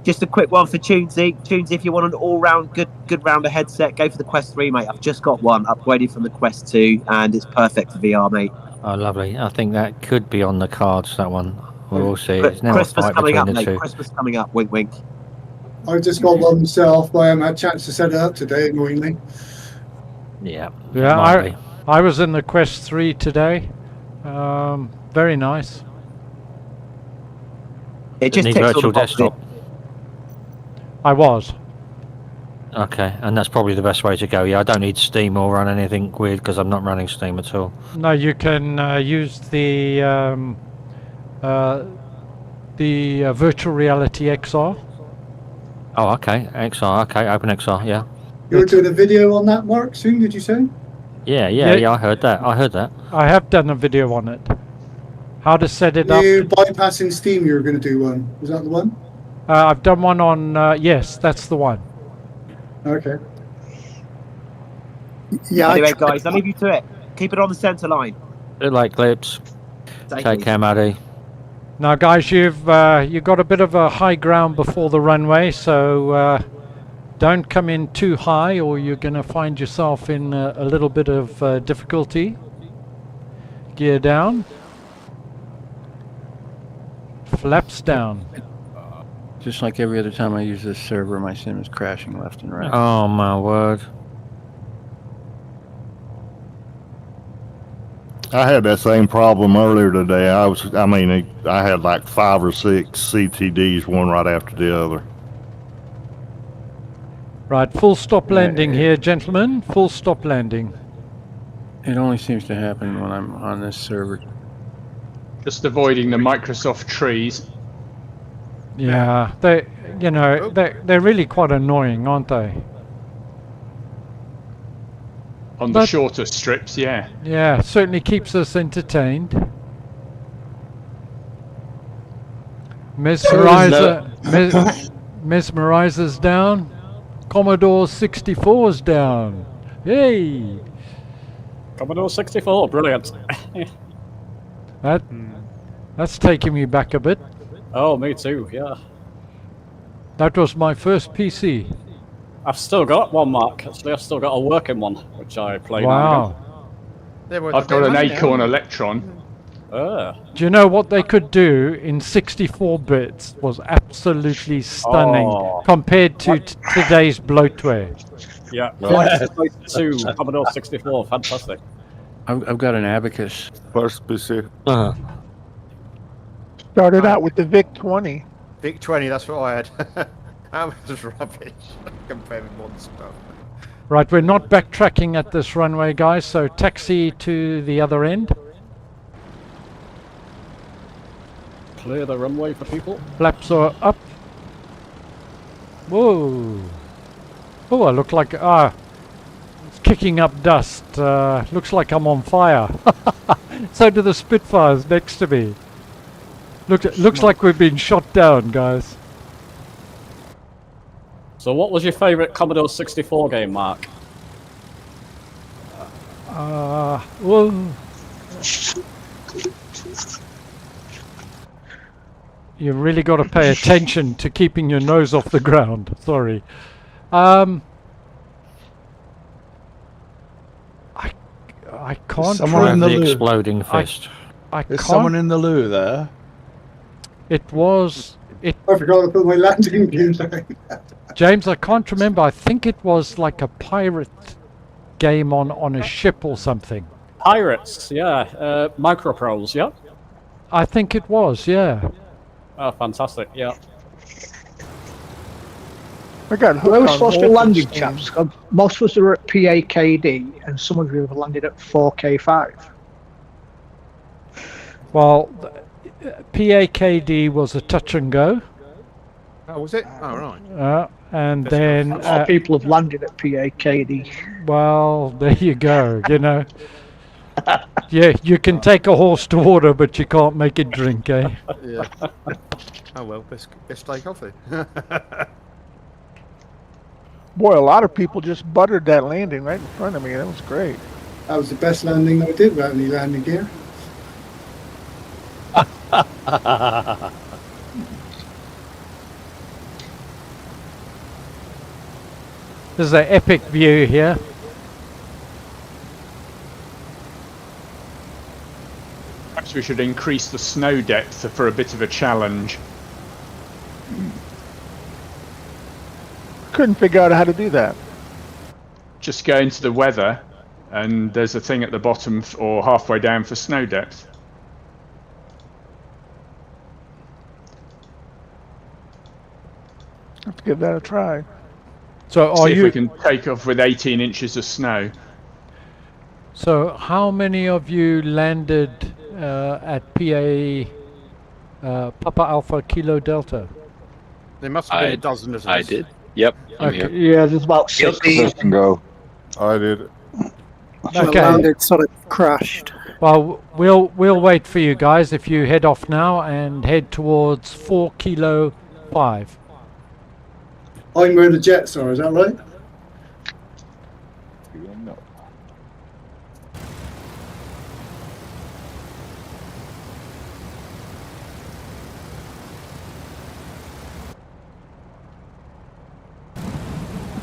Just a quick one for Tunesy. Tunesy, if you want an all-round good rounder headset, go for the Quest 3, mate. I've just got one upgraded from the Quest 2, and it's perfect for VR, mate. Oh, lovely. I think that could be on the cards. That one. We'll see. It's now a Christmas fight coming between up, the mate. two. Christmas coming up. Wink, wink. I've just got one myself, but I haven't had a chance to set it up today, annoyingly. Yeah. Yeah, I was in the Quest 3 today. Very nice. It just need ticks all virtual the boxes. desktop. I was. Okay, and that's probably the best way to go. Yeah, I don't need Steam or run anything weird because I'm not running Steam at all. No, you can use the virtual reality XR. Oh, okay. XR. Okay, Open XR. Yeah. You're doing a video on that, Mark, soon, did you say? Yeah. I heard that. I have done a video on it. How to set it up. You bypassing Steam, you were going to do one. Was that the one? I've done one on. Yes, that's the one. Okay. Yeah. Anyway, guys, I'll leave you to it. Keep it on the centre line. Bit like clips. Take care, Maddie. Now, guys, you've got a bit of a high ground before the runway, so don't come in too high, or you're going to find yourself in a little bit of difficulty. Gear down. Flaps down. Just like every other time I use this server, my sim is crashing left and right. Oh my word! I had that same problem earlier today. I had like 5 or 6 CTDs, one right after the other. Right, full stop landing here, gentlemen. Full stop landing. It only seems to happen when I'm on this server. Just avoiding the Microsoft trees. Yeah, they're really quite annoying, aren't they? On the shorter strips, yeah. Yeah, certainly keeps us entertained. Mesmerizer's down. Commodore 64's down. Yay! Commodore 64, brilliant. That's taking me back a bit. Oh, me too, yeah. That was my first PC. I've still got one, Mark. Actually, I've still got a working one, which I play now Wow. I've got an Acorn Electron. Do you know what they could do in 64 bits was absolutely stunning compared to today's bloatware. Yeah, Flight 2, Commodore 64, fantastic. I've got an Abacus. First PC. Started out with the VIC-20. VIC-20, that's what I had. That was rubbish compared with modern stuff. Right, we're not backtracking at this runway, guys, so taxi to the other end. Clear the runway for people. Flaps are up. Whoa. Oh, I look like... it's kicking up dust. Looks like I'm on fire. So do the Spitfires next to me. Looks like we've been shot down, guys. So what was your favourite Commodore 64 game, Mark? Well... You've really got to pay attention to keeping your nose off the ground. Sorry. I can't... Someone in the loo. Exploding fist. There's someone in the loo there. It was... I forgot to put my landing gear down. James, I can't remember. I think it was like a pirate game on a ship or something. Pirates, yeah. Microprose, yeah? I think it was, yeah. Oh, fantastic, yeah. I got hooked Where was on supposed to be landing, Wolfenstein. chaps? 'Cause most of us are at PAKD, and some of you have landed at 4K5. Well, PAKD was a touch and go. Oh, was it? Oh, right. And then A lot of people have landed at PAKD. well, there you go. You know, yeah, you can take a horse to water, but you can't make it drink, eh? Yeah. Oh well, best stay healthy. Boy, a lot of people just buttered that landing right in front of me. That was great. That was the best landing I did without any landing gear. There's an epic view here. Perhaps we should increase the snow depth for a bit of a challenge. Couldn't figure out how to do that. Just go into the weather, and there's a thing at the bottom or halfway down for snow depth. Have to give that a try. So are See if you? we can take off with 18 inches of snow. So how many of you landed at PA Papa Alpha Kilo Delta? There must have been a dozen of us. I did. Yep. I'm Okay. here. Yeah, there's about 6. First and go. I did. I Okay. landed, sort of crashed. Well, we'll wait for you guys if you head off now and head towards 4 Kilo 5. I'm where the jets are, is that right?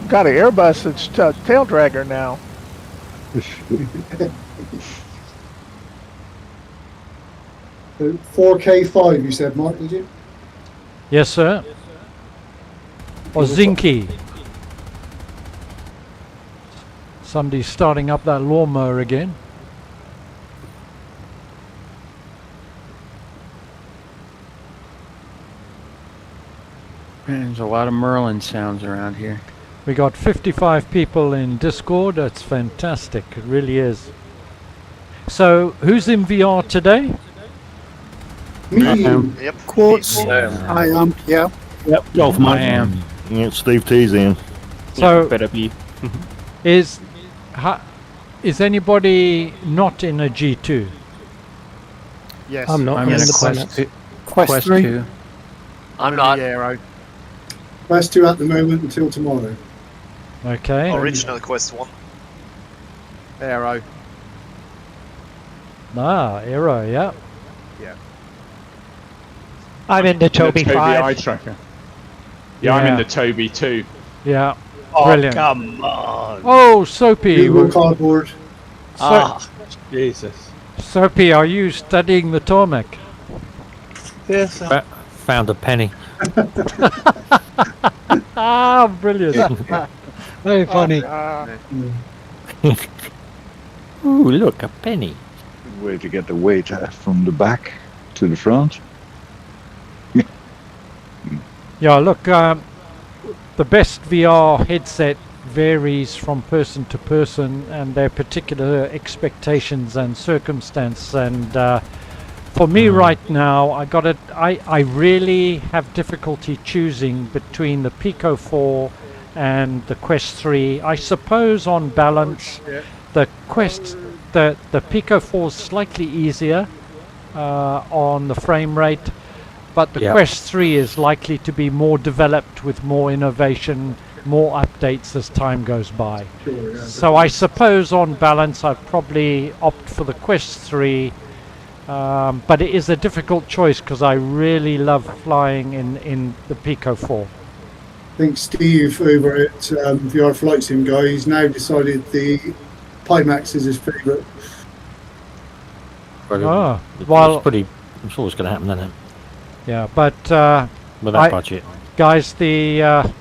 Got an Airbus that's tail dragger now. 4K5, you said, Mark, did you? Yes, sir. Or Zinky. Somebody's starting up that lawnmower again. Man, there's a lot of Merlin sounds around here. We got 55 people in Discord. That's fantastic. It really is. So, who's in VR today? Me. Yep. Quartz. I am. Yeah. Yep. Golf I am. Yeah, Steve T's in. So, Better be. is anybody not in a G2? Yes. I'm not. I'm I'm in in a the quest. Quest 3. 2. I'm not. Arrow. Quest 2 at the moment until tomorrow. Okay. Original Quest 1. Arrow. Arrow, yeah. Yeah. I'm in the Toby Toby 5. eye tracker. Yeah, I'm in the Toby 2. Yeah. Oh, Brilliant. come on. Oh, Soapy. Google Cardboard. Jesus. Soapy, are you studying the tarmac? Yes. Found a penny. Ah, brilliant. Very funny. Ooh, look, a penny. Way to get the weight from the back to the front. Yeah, look, the best VR headset varies from person to person and their particular expectations and circumstance. And for me right now, I really have difficulty choosing between the Pico 4 and the Quest 3. I suppose on balance, the Pico 4 is slightly easier on the frame rate, but the Quest 3 is likely to be more developed with more innovation, more updates as time goes by. Sure, yeah. So I suppose on balance I'd probably opt for the Quest 3, but it is a difficult choice because I really love flying in the Pico 4. I think Steve over at VR Flight Sim guy, he's now decided the Pimax is his favourite. Well, I'm sure it's going to happen, isn't it? Yeah, but With that budget. Guys, the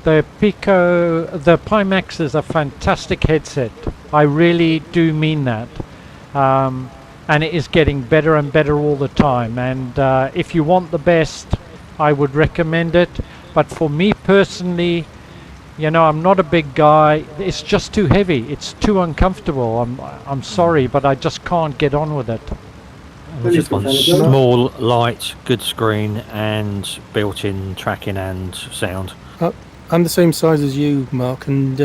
Pimax is a fantastic headset. I really do mean that, and it is getting better and better all the time. And if you want the best, I would recommend it. But for me personally, you know, I'm not a big guy. It's just too heavy. It's too uncomfortable. I'm sorry, but I just can't get on with it. I just want small, light, good screen and built-in tracking and sound. I'm the same size as you, Mark, and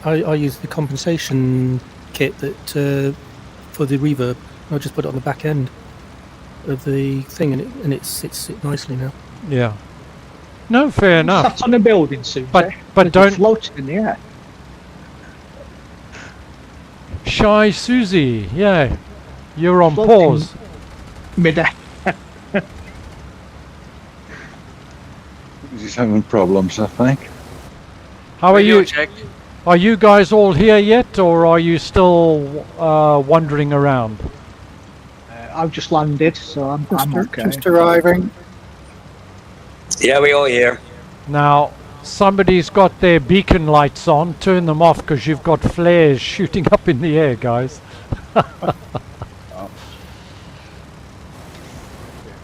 I use the compensation kit that for the reverb. I just put it on the back end of the thing, and it sits nicely now. Yeah. No, fair enough. Sat on a building soon, but don't float in the air. Shy Susie, yeah, you're on Floating pause. Mid-air. He's having problems, I think. How are you? Are you guys all here yet, or are you still wandering around? I've just landed, so I'm okay. Just arriving. Yeah, we all here. Now, somebody's got their beacon lights on. Turn them off because you've got flares shooting up in the air, guys.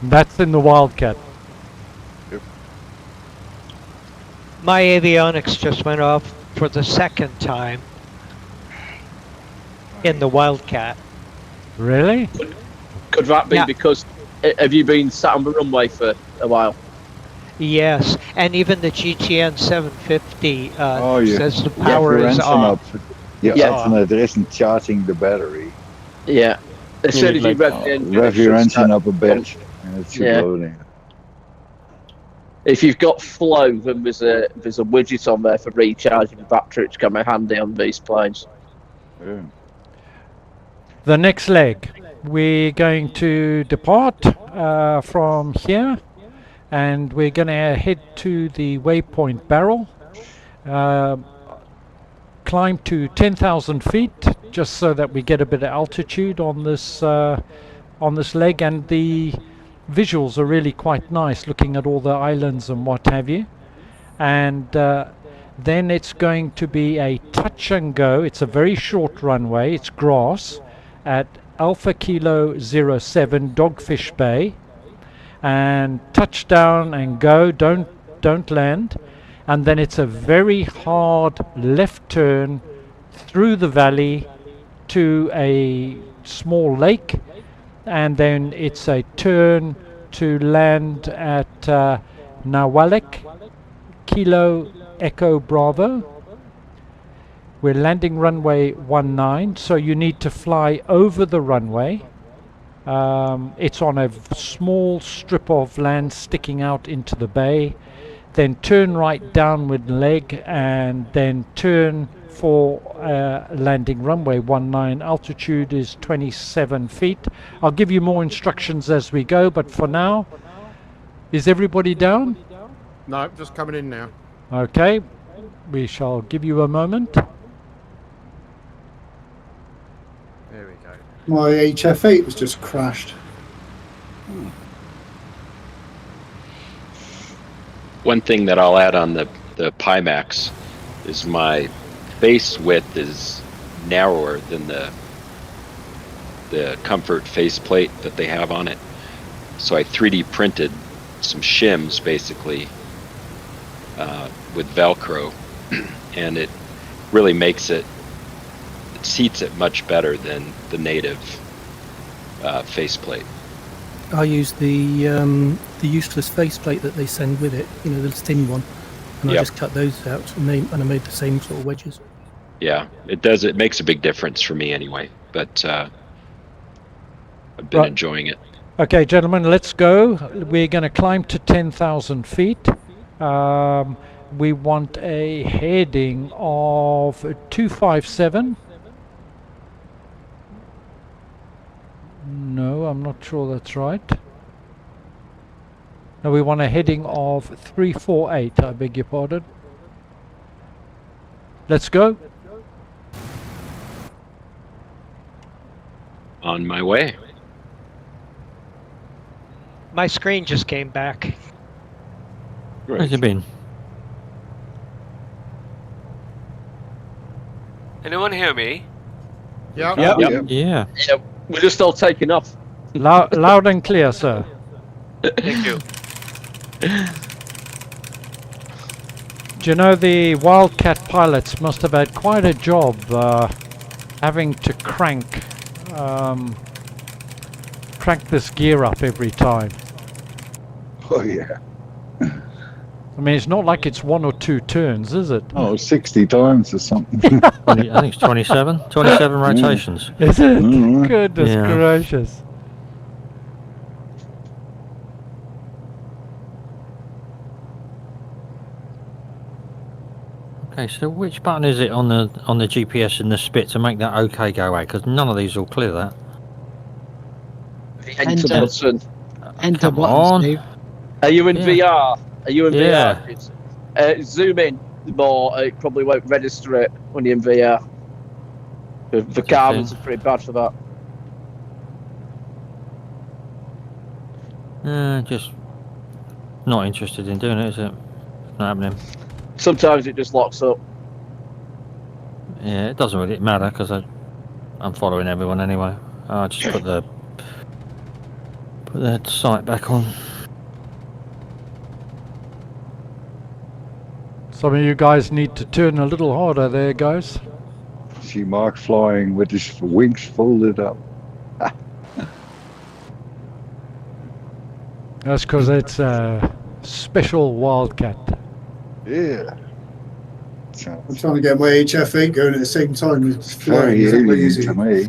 That's in the Wildcat. My avionics just went off for the second time in the Wildcat. Really? Could that be because have you been sat on the runway for a while? Yes, and even the GTN 750 says the your power is engine off. Your alternator isn't charging the battery. Yeah. As soon as you rev the engine, rev your engine up a bit, and it should load. If you've got flow, then there's a widget on there for recharging the battery, which come in handy on these planes. Yeah. The next leg, we're going to depart from here, and we're going to head to the waypoint barrel, climb to 10,000 feet, just so that we get a bit of altitude on this leg, and the visuals are really quite nice, looking at all the islands and what have you. And then it's going to be a touch and go. It's a very short runway. It's grass at Alpha Kilo 07 Dogfish Bay, and touchdown and go. Don't land. And then it's a very hard left turn through the valley to a small lake, and then it's a turn to land at Nawalek Kilo Echo Bravo. We're landing runway 19, so you need to fly over the runway. It's on a small strip of land sticking out into the bay. Then turn right downward leg, and then turn for landing runway 19. Altitude is 27 feet. I'll give you more instructions as we go, but for now, is everybody down? No, just coming in now. Okay, we shall give you a moment. There we go. My HF8 was just crashed. One thing that I'll add on the Pimax is my face width is narrower than the comfort faceplate that they have on it. So I 3D printed some shims basically with Velcro, and it really makes it seats it much better than the native faceplate. I use the useless faceplate that they send with it, you know, the thin one, and I just cut those out, and I made the same sort of wedges. Yeah, it does. It makes a big difference for me anyway, but I've been enjoying it. Okay, gentlemen, let's go. We're going to climb to 10,000 feet. We want a heading of 257. No, I'm not sure that's right. No, we want a heading of 348, I beg your pardon. Let's go. On my way. My screen just came back. Where's it been? Anyone hear me? Yep. Yeah. We're just all taking off. Loud and clear, sir. Thank you. Do you know the Wildcat pilots must have had quite a job having to crank this gear up every time. Oh yeah. I mean, it's not like it's 1 or 2 turns, is it? Oh, 60 times or something. I think it's 27 rotations. Is it? Mm. Goodness Yeah. gracious. Okay, so which button is it on the GPS in the spit to make that OK go away? Because none of these will clear that. Enter button. Enter Come button, on. Steve. Are you in Yeah. VR? Are you in Yeah. VR? Zoom in more. It probably won't register it when you're in VR. The cameras are pretty bad for that. Just not interested in doing it, is it? Not happening. Sometimes it just locks up. Yeah, it doesn't really matter because I'm following everyone anyway. I'll just put the sight back on. Some of you guys need to turn a little harder there, guys. See Mark flying with his wings folded up. That's because it's a special Wildcat. Yeah. I'm trying to get my HF8 going at the same time as flying. Very Is that alien easy? to me.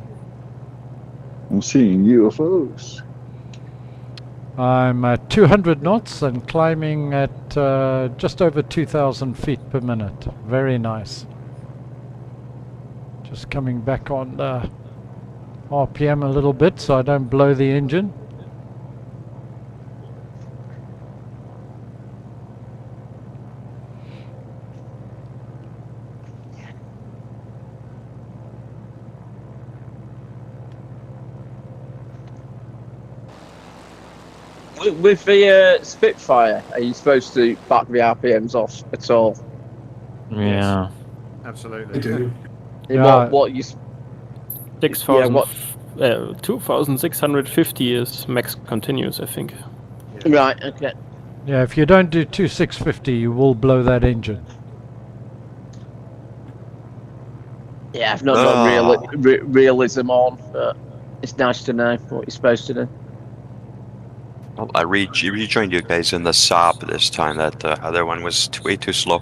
I'm seeing UFOs. I'm at 200 knots and climbing at just over 2,000 feet per minute. Very nice. Just coming back on RPM a little bit so I don't blow the engine. With the Spitfire, are you supposed to back the RPMs off at all? Yeah. Absolutely. I do. What you? 2,650 is max continuous, I think. Right. Okay. Yeah, if you don't do 2650, you will blow that engine. Yeah, I've not got realism on, but it's nice to know what you're supposed to do. Well, I rejoined you guys in the Saab this time. That other one was way too slow.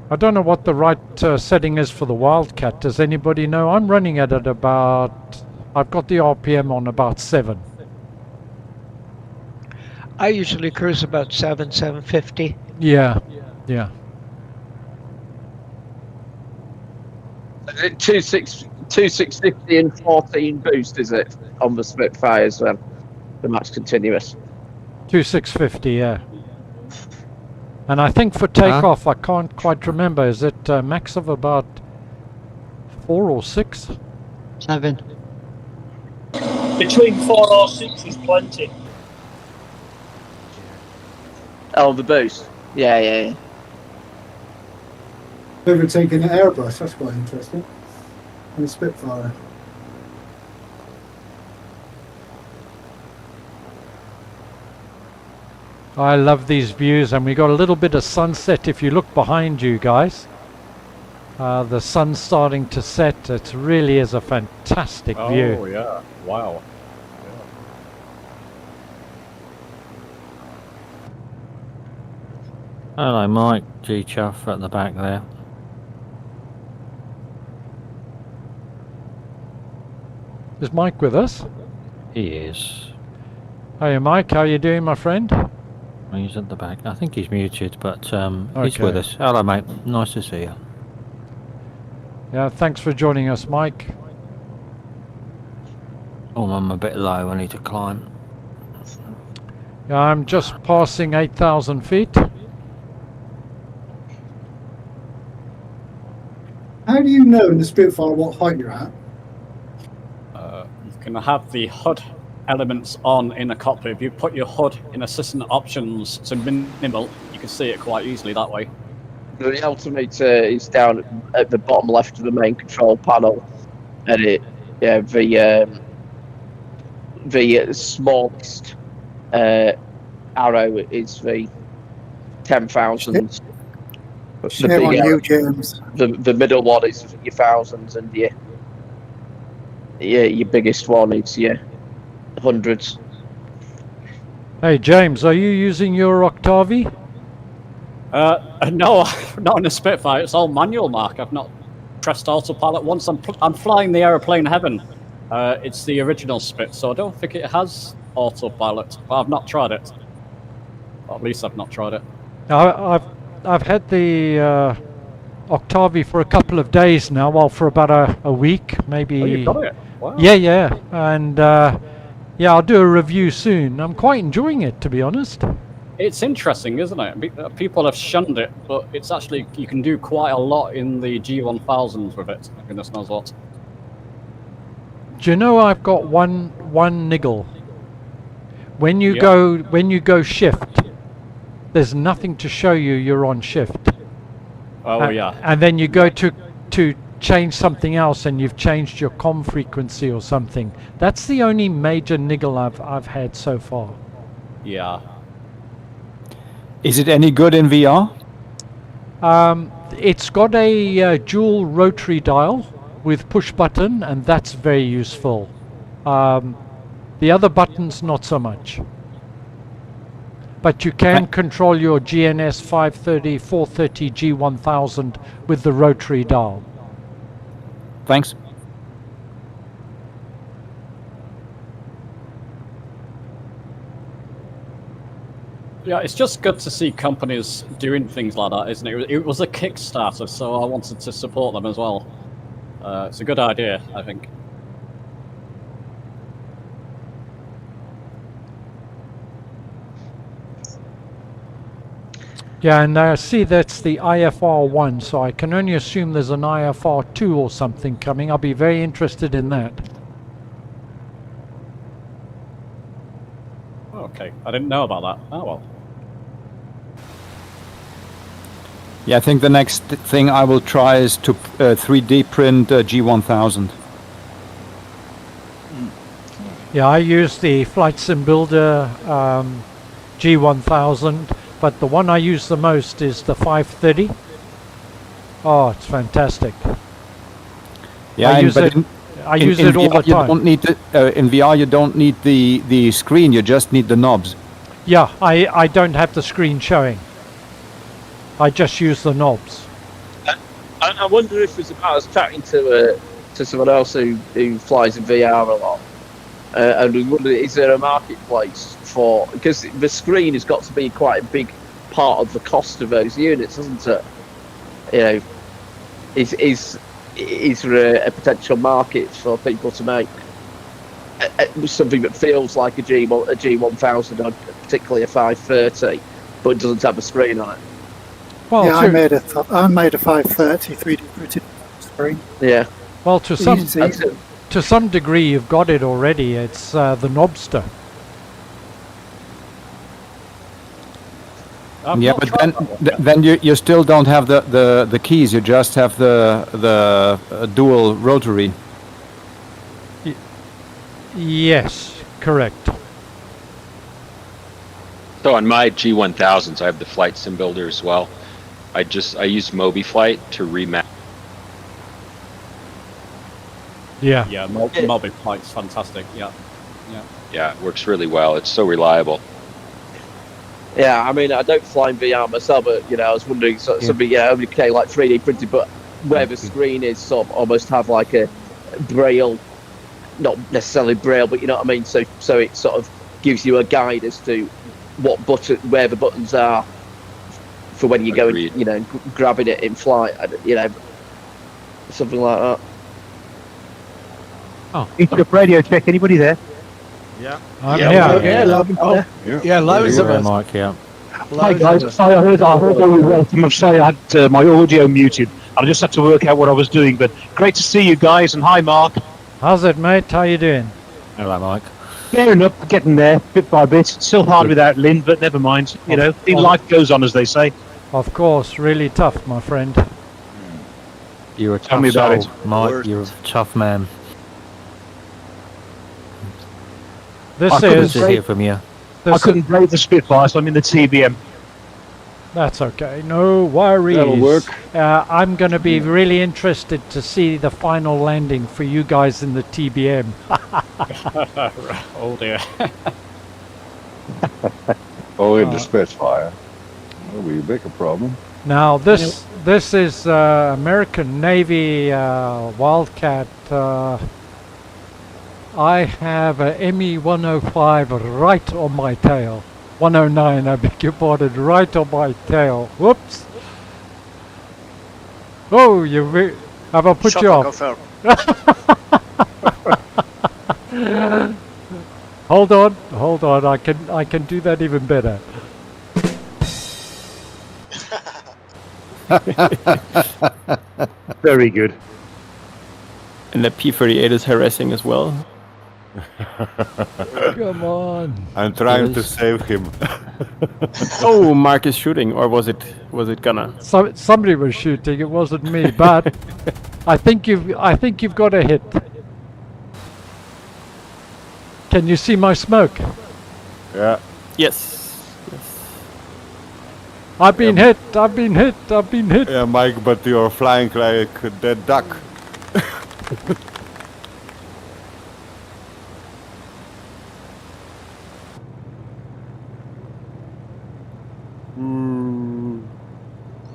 I don't know what the right setting is for the Wildcat. Does anybody know? I'm running at about... I've got the RPM on about 7. I usually cruise about 750. Yeah, yeah. 2650 and 14 boost, is it, on the Spitfires then? The max continuous. 2650, yeah. And I think for takeoff, I can't quite remember. Is it max of about 4 or 6? 7. Between 4 or 6 is plenty. Oh, the boost. Yeah. Overtaking an Airbus, that's quite interesting. And a Spitfire. I love these views, and we got a little bit of sunset if you look behind you guys. The sun's starting to set. It really is a fantastic view. Oh yeah, wow. Hello, Mike. G-Chuff at the back there. Is Mike with us? He is. Hey Mike, how you doing, my friend? He's at the back. I think he's muted, but he's Okay. with us. Hello, mate. Nice to see you. Yeah, thanks for joining us, Mike. Oh, I'm a bit low. I need to climb. Yeah, I'm just passing 8,000 feet. How do you know in the Spitfire what height you're at? You can have the HUD elements on in a cockpit. If you put your HUD in assistant options to minimal, you can see it quite easily that way. The altimeter is down at the bottom left of the main control panel, and the smallest arrow is the 10,000s. Shame on you, James. The middle one is your thousands, and your biggest one is your hundreds. Hey James, are you using your Octavi? No, not in a Spitfire. It's all manual, Mark. I've not pressed autopilot once. I'm flying the aeroplane Heaven. It's the original Spit, so I don't think it has autopilot. But I've not tried it. Or at least I've not tried it. I've had the Octavi for a couple of days now. Well, for about a week, maybe. Oh, you've got it? Wow. Yeah, and yeah, I'll do a review soon. I'm quite enjoying it, to be honest. It's interesting, isn't it? People have shunned it, but it's actually, you can do quite a lot in the G1000s with it. Goodness knows what. Do you know I've got one niggle? When you go shift, there's nothing to show you're on shift. Oh yeah. And then you go to change something else, and you've changed your comm frequency or something. That's the only major niggle I've had so far. Yeah. Is it any good in VR? It's got a dual rotary dial with push button, and that's very useful. The other buttons, not so much. But you can control your GNS 530, 430, G1000 with the rotary dial. Thanks. Yeah, it's just good to see companies doing things like that, isn't it? It was a Kickstarter, so I wanted to support them as well. It's a good idea, I think. Yeah, and I see that's the IFR1, so I can only assume there's an IFR2 or something coming. I'll be very interested in that. Okay, I didn't know about that. Oh well. Yeah, I think the next thing I will try is to 3D print G1000. Yeah, I use the Flight Sim Builder G1000, but the one I use the most is the 530. Oh, it's fantastic. Yeah, I use it all the time. You don't need in VR, you don't need the screen, you just need the knobs. Yeah, I don't have the screen showing. I just use the knobs. I wonder if it's about, I was chatting to someone else who flies in VR a lot, and we wondered, is there a marketplace for, because the screen has got to be quite a big part of the cost of those units, hasn't it? You know, is there a potential market for people to make something that feels like a G1000, or particularly a 530, but doesn't have a screen on it? Well, yeah, I made a 530 3D printed screen. Yeah. Well, to some degree, you've got it already. It's the Knobster. Yeah, but then you still don't have the keys. You just have the dual rotary. Yes, correct. So on my G1000s, I have the Flight Sim Builder as well. I use MobiFlight to remap. Yeah. Yeah, MobiFlight's fantastic. Yeah. Yeah, it works really well. It's so reliable. Yeah, I mean, I don't fly in VR myself, but I was wondering, something, okay, like 3D printed, but where the screen is, sort of almost have like a braille, not necessarily braille, but you know what I mean. So it sort of gives you a guide as to where the buttons are for when you go, grabbing it in flight, something like that. Oh, Eastern radio check. Anybody there? Yeah. Loads of us. Mike, yeah. Hi guys, sorry, I heard I'm sorry I had my audio muted. I just had to work out what I was doing, but great to see you guys, and hi Mark. How's it, mate? How you doing? Hello, Mike. Fair enough, getting there, bit by bit. Still hard without Lynn, but never mind. Life goes on, as they say. Of course, really tough, my friend. You're a Tell me tough about soul, it. Mike. You're a tough man. This I couldn't is hear from you. I couldn't brave the Spitfire, so I'm in the TBM. That's okay. No worries. That'll work. I'm going to be really interested to see the final landing for you guys in the TBM. Oh dear. Oh, in the Spitfire. That'll be a bigger problem. Now this is American Navy Wildcat. I have a ME-105 right on my tail. 109, I beg your pardon, right on my tail. Whoops. Oh, have I put you off? Hold on, I can do that even better. Very good. And the P-38 is harassing as well. Come on. I'm trying to save him. Oh, Mark is shooting, or was it Gunnar? Somebody was shooting. It wasn't me, but I think you've got a hit. Can you see my smoke? Yeah. Yes. I've been hit. Yeah, Mike, but you're flying like a dead duck.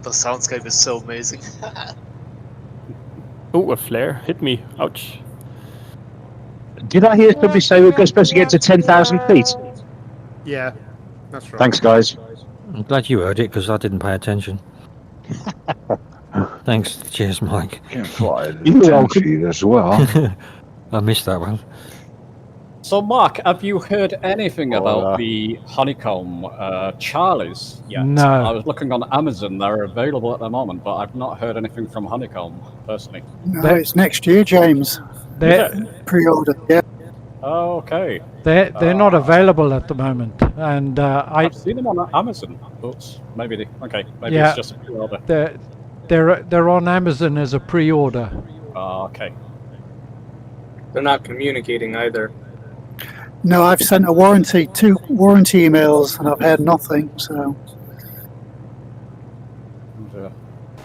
The soundscape is so amazing. Oh, a flare hit me. Ouch. Did I hear somebody say we're supposed to get to 10,000 feet? Yeah, that's right. Thanks, guys. I'm glad you heard it because I didn't pay attention. Thanks. Cheers, Mike. Can fly at You're 10 welcome. feet as well. I missed that one. So, Mark, have you heard anything about yeah. the honeycomb Charlies yet? No. I was looking on Amazon; they're available at the moment, but I've not heard anything from Honeycomb personally. No, it's next year, James. They're Pre-order, yeah. Oh, okay. they're not available at the moment, and I've seen them on Amazon, but maybe maybe Yeah. it's just a pre-order. they're on Amazon as a pre-order. Okay. They're not communicating either. No, I've sent two warranty emails, and I've had nothing. So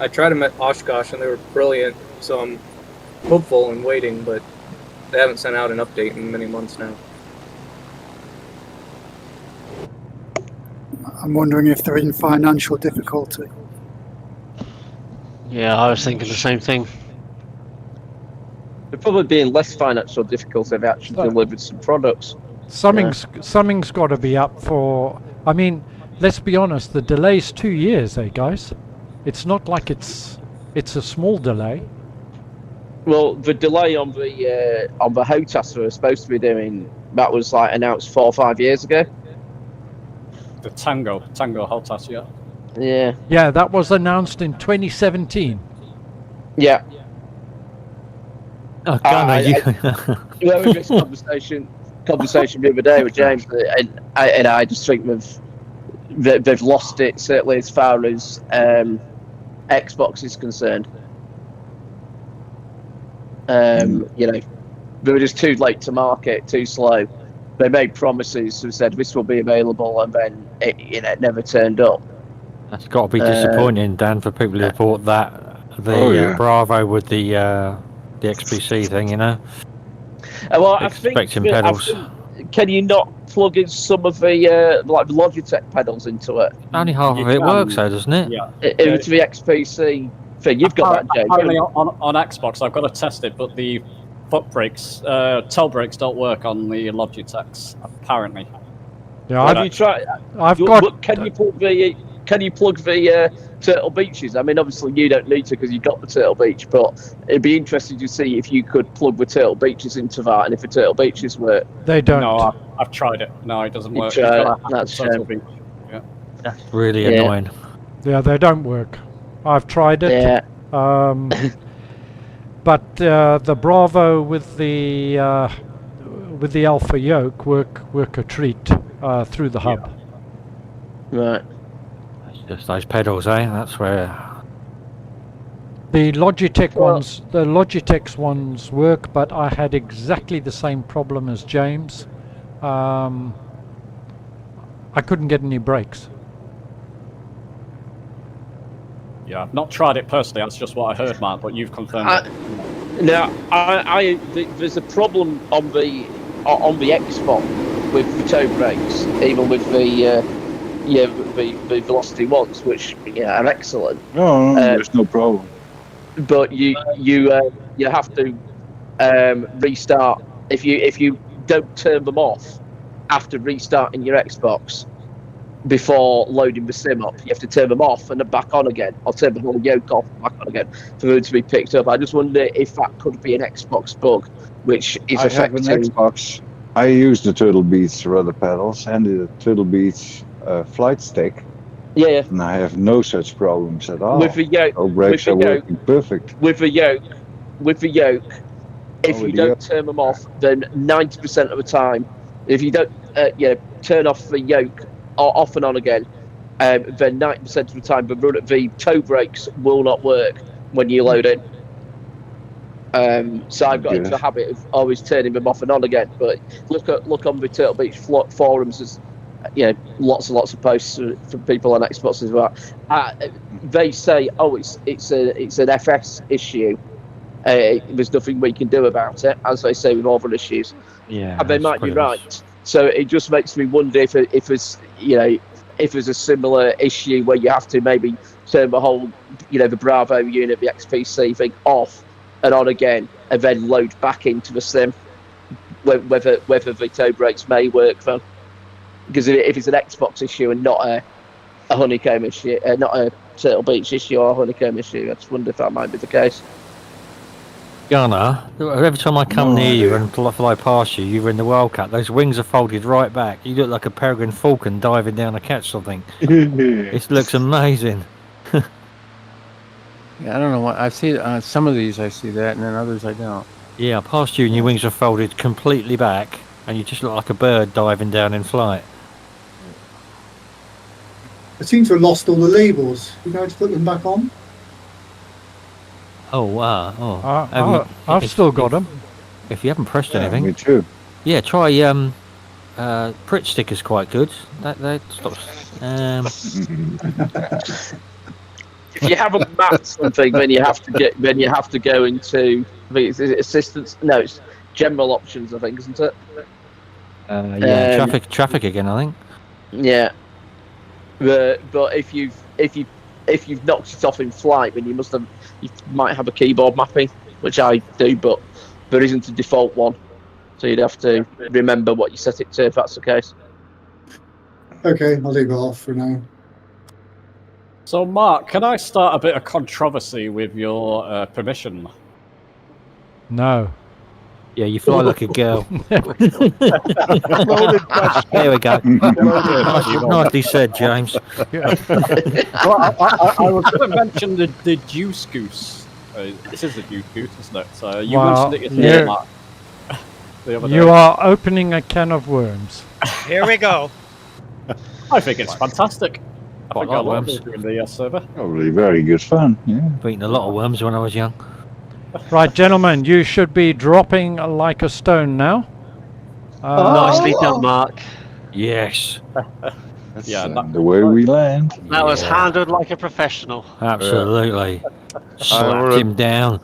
I tried them at Oshkosh, and they were brilliant. So I'm hopeful and waiting, but they haven't sent out an update in many months now. I'm wondering if they're in financial difficulty. Yeah, I was thinking the same thing. They're probably being less financial difficult if they actually delivered some products. Something's got to be up for. I mean, let's be honest. The delay's 2 years, guys. It's not like it's a small delay. Well, the delay on the HOTAS we were supposed to be doing, that was like announced 4 or 5 years ago. The Tango HOTAS, yeah. Yeah. Yeah, that was announced in 2017. Yeah. Oh, we had this conversation the other day with James, and I just think they've lost it, certainly as far as Xbox is concerned. You know, they were just too late to market, too slow. They made promises who said this will be available, and then it never turned up. That's got to be disappointing, Dan, for people who bought the Bravo with the XPC thing, you know. Well, I think pedals. Can you not plug in some of the like Logitech pedals into it? Only half of it works, though, doesn't it? Yeah. Into the XPC thing. You've got that, James. Apparently on Xbox, I've got to test it, but the foot brakes, toe brakes don't work on the Logitechs. Apparently. Yeah, have you tried? Can you plug the Turtle Beaches? I mean, obviously you don't need to because you've got the Turtle Beach, but it'd be interesting to see if you could plug the Turtle Beaches into that, and if the Turtle Beaches work. They don't. No, I've tried it. No, it doesn't work. That's Turtle Beach. Yeah. That's really annoying. Yeah, they don't work. I've tried it. Yeah. But the Bravo with the Alpha yoke work a treat through the hub. Right. Just those pedals, that's where the Logitech's ones work, but I had exactly the same problem as James. I couldn't get any brakes. Yeah, I've not tried it personally. That's just what I heard, Mark. But you've confirmed it. Now, there's a problem on the Xbox with the toe brakes, even with the velocity ones, which are excellent. No, there's no problem. But you have to restart if you don't turn them off after restarting your Xbox before loading the sim up. You have to turn them off and then back on again, or turn the whole yoke off and back on again for them to be picked up. I just wonder if that could be an Xbox bug, which is affecting. I have an Xbox. I use the Turtle Beach rudder pedals and the Turtle Beach flight stick. Yeah. And I have no such problems at all. With the yoke, all brakes are working perfect. With the yoke, if you don't turn them off, then 90% of the time, if you don't turn off the yoke or off and on again, then 90% of the time the toe brakes will not work when you load in. So I've got into the habit of always turning them off and on again. But look on the Turtle Beach forums. There's lots and lots of posts from people on Xbox as well. They say, it's an FS issue. There's nothing we can do about it, as they say with all other issues. Yeah, and they might be right. So it just makes me wonder if there's a similar issue where you have to maybe turn the whole, the Bravo unit, the XPC thing off and on again, and then load back into the sim. Whether the toe brakes may work though, because if it's an Xbox issue and not a honeycomb issue, not a Turtle Beach issue or a honeycomb issue, I just wonder if that might be the case. Gunnar, every time I come near you and fly past you, you're in the Wildcat. Those wings are folded right back. You look like a peregrine falcon diving down to catch something. It looks amazing. Yeah, I don't know what I see. Some of these I see that, and then others I don't. Yeah, I passed you and your wings are folded completely back, and you just look like a bird diving down in flight. I seem to have lost all the labels. You guys put them back on? Oh wow! I've still got them. If you haven't pressed anything, me too. Yeah, try Pritt sticker's quite good. That stops. If you haven't mapped something, then you have to go into is it assistance. No, it's general options, I think, isn't it? Yeah, traffic again, I think. Yeah, but if you've knocked it off in flight, then you might have a keyboard mapping, which I do, but there isn't a default one, so you'd have to remember what you set it to if that's the case. Okay, I'll leave it off for now. So, Mark, can I start a bit of controversy with your permission? No. Yeah, you fly like a girl. There we go. Nicely said, James. Well, I was going to mention the Juice Goose. This is the Juice Goose, isn't it? So you mentioned it yourself, Mark. The other day. You are opening a can of worms. Here we go. I think it's fantastic. I Quite think like I love worms. it in the server. Probably very good fun. Yeah. I've eaten a lot of worms when I was young. Right, gentlemen, you should be dropping like a stone now. Nicely done, Mark. Yes. That's the way we land. That was handled like a professional. Absolutely. Slapped him down.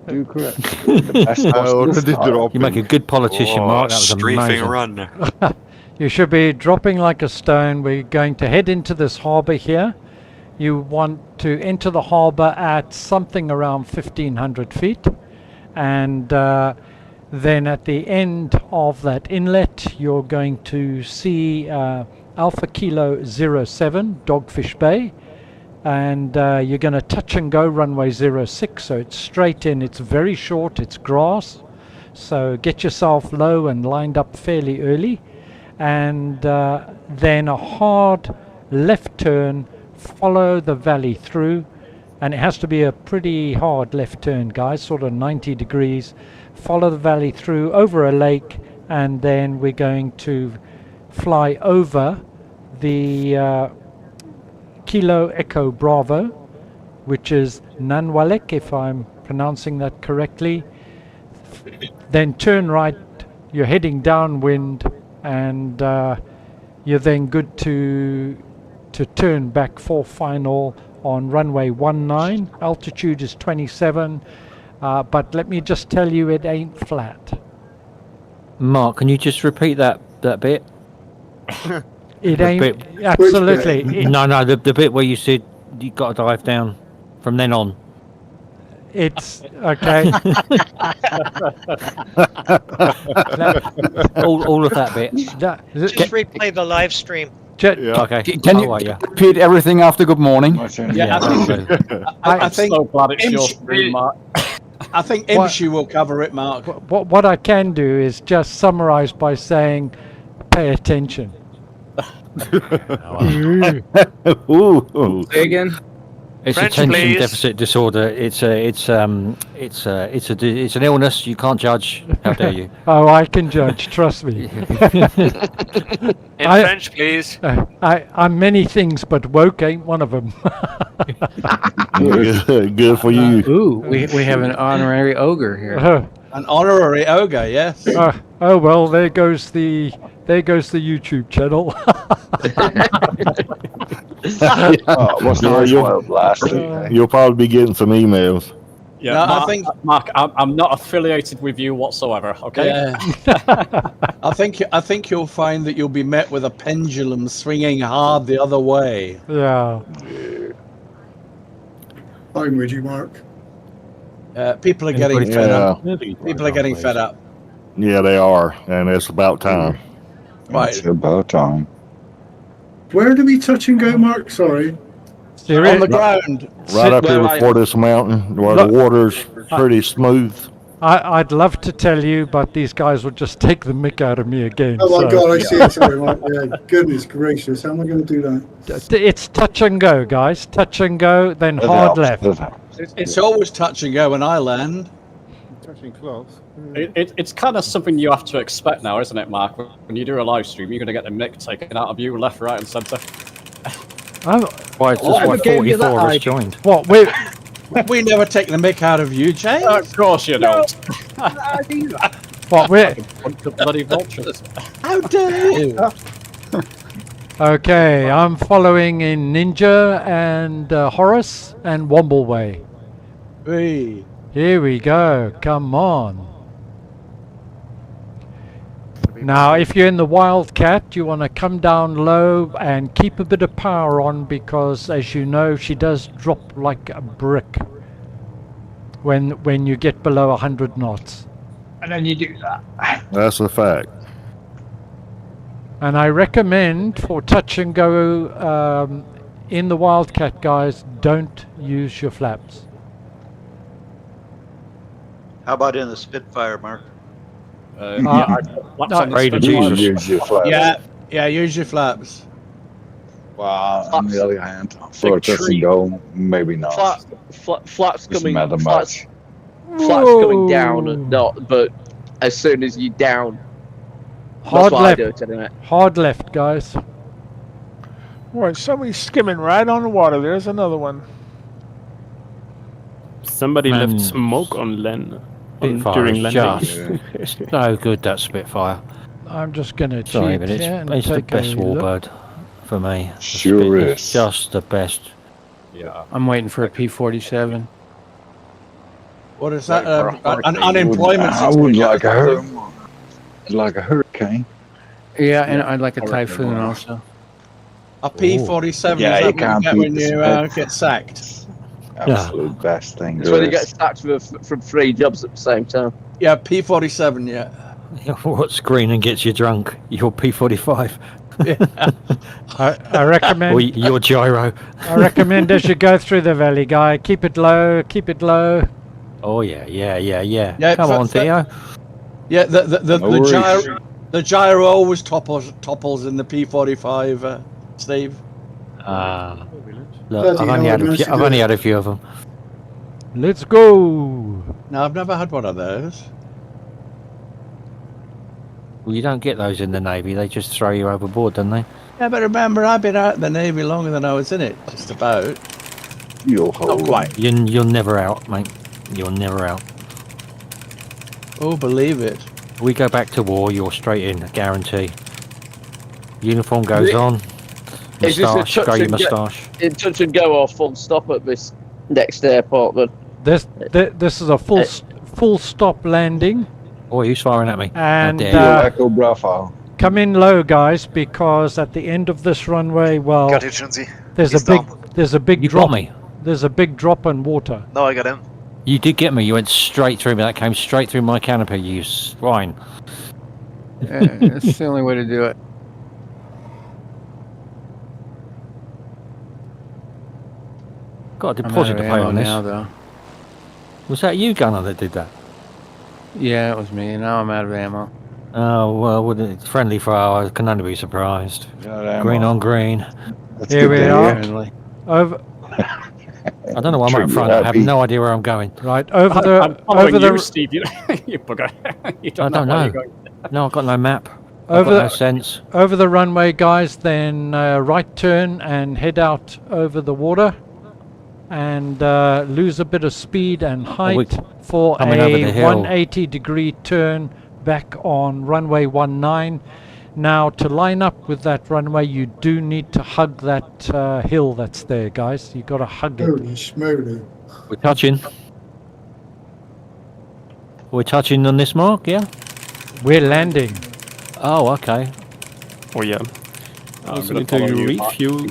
Do correct. You make a good politician, Mark. That was strafing amazing. run. You should be dropping like a stone. We're going to head into this harbour here. You want to enter the harbour at something around 1,500 feet. And then at the end of that inlet, you're going to see Alpha Kilo 07, Dogfish Bay. And you're going to touch and go runway 06, so it's straight in. It's very short, it's grass. So get yourself low and lined up fairly early. And then a hard left turn, follow the valley through, and it has to be a pretty hard left turn, guys, sort of 90 degrees. Follow the valley through over a lake, and then we're going to fly over the Kilo Echo Bravo, which is Nanwalek, if I'm pronouncing that correctly. Then turn right, you're heading downwind, and you're then good to turn back for final on runway 19. Altitude is 27, but let me just tell you, it ain't flat. Mark, can you just repeat that bit? It The ain't bit- absolutely. No, the bit where you said you got to dive down from then on. It's okay. all of that bit. Just replay the live stream. Okay. Can you repeat everything after good morning? Yeah, I think so glad it's your Imsh- stream, Mark. I think Imshu will cover it, Mark. What I can do is just summarize by saying, pay attention. Ooh. Say again. It's French, attention please. deficit disorder. It's an illness. You can't judge. How dare you? Oh, I can judge. Trust me. In French, please. I'm many things, but woke ain't one of them. Good for you. Ooh, we have an honorary ogre here. An honorary ogre, yes. Oh well, there goes the YouTube channel. You'll probably be getting some emails. Yeah, No, Mark, I think- Mark, I'm not affiliated with you whatsoever. Okay. Yeah. I think you'll find that you'll be met with a pendulum swinging hard the other way. Yeah. I'm with you, Mark. People are getting Anybody- fed Yeah. up. People are getting fed up. Yeah, they are, and it's about time. Right. It's about time. Where do we touch and go, Mark? Sorry. On the ground. Right up here before this mountain, where the water's pretty smooth. I'd love to tell you, but these guys will just take the mick out of me again. Oh my so- God, I see it. Sorry, Mark. Yeah, goodness gracious. How am I going to do that? It's touch and go, guys. Touch and go, then hard left. It's always touch and go when I land. Touching close. It's kind of something you have to expect now, isn't it, Mark? When you do a live stream, you're going to get the mic taken out of you left, right, and centre. Why, that's why 44 of us joined. What? We never take the mick out of you, James. Of course you don't. What? Bunch of bloody vultures. How dare you? Okay, I'm following in Ninja and Horace and Wombleway. Hey. Here we go. Come on. Now, if you're in the Wildcat, you want to come down low and keep a bit of power on, because, as you know, she does drop like a brick when you get below 100 knots. And then you do that. That's a fact. And I recommend for touch and go in the Wildcat, guys, don't use your flaps. How about in the Spitfire, Mark? Yeah, use your flaps. Well, on the other hand, for a touch and go, maybe not. Flaps Doesn't coming. matter Flaps much. coming down, not. But as soon as you down, Hard that's what left. I do, anyway. Hard left, guys. Right, somebody's skimming right on the water. There's another one. Somebody Man. left smoke on Len Spitfire during is landing. just so good, that Spitfire. I'm just going to Sorry, cheat but here and it's the take best a look. warbird for me. The Sure Spit is. just the best. Yeah. I'm waiting for a P-47. What is that? Like for a An unemployment I would like a hurricane. Yeah, and I'd like a Typhoon also. A P-47 Yeah, is you that can't what you beat get the when you Spit. get sacked. Absolute best thing. It's when you there get is. sacked from 3 jobs at the same time. Yeah, P-47, yeah. What's green and gets you drunk? Your P45. I recommend. Or your gyro. I recommend as you go through the valley, guy, keep it low, keep it low. Oh yeah. Yeah, Come on, Theo. Yeah, the No worries. gyro always topples in the P-45, Steve. Look, I've only had a few of them. Let's go. No, I've never had one of those. Well, you don't get those in the Navy. They just throw you overboard, don't they? Yeah, but remember, I've been out in the Navy longer than I was in it, just about. You'll Not hold. quite. You're never out, mate. You're never out. Oh, believe it. We go back to war, you're straight in, I guarantee. Uniform goes on. Is this a Moustache, touch grow your and go- moustache. in touch and go or full stop at this next airport then? This is a full stop landing. Oh, who's firing at me? And Echo Bravo. come in low, guys, because at the end of this runway, well, Got you, Jonesy. there's He's a big down. You drop. got me. There's a big drop in water. No, I got him. You did get me. You went straight through me. That came straight through my canopy, you swine. That's the only way to do it. Got a I'm deposit out to of pay ammo on this. now, though. Was that you, Gunner, that did that? Yeah, it was me. Now I'm out of ammo. Oh, well, wouldn't it? Friendly fire. I can only be surprised. ammo. Green on green. Here we are. Friendly. Over, I don't know why I'm out in front. I have no idea where I'm going. right over the I'm following over the you, Steve. You bugger. You I don't don't know. Where know. you're going. No, I've got no map. I've Over got the- no sense. over the runway, guys. Then right turn and head out over the water, and lose a bit of speed and height for coming over the a hill. 180-degree turn back on runway 19. Now, to line up with that runway, you do need to hug that hill that's there, guys. You got to hug it. Holy schmoly. We're touching. We're touching on this mark, yeah? We're landing. Oh, okay. Oh yeah. I'm Also gonna need to follow you, Mark. refuel.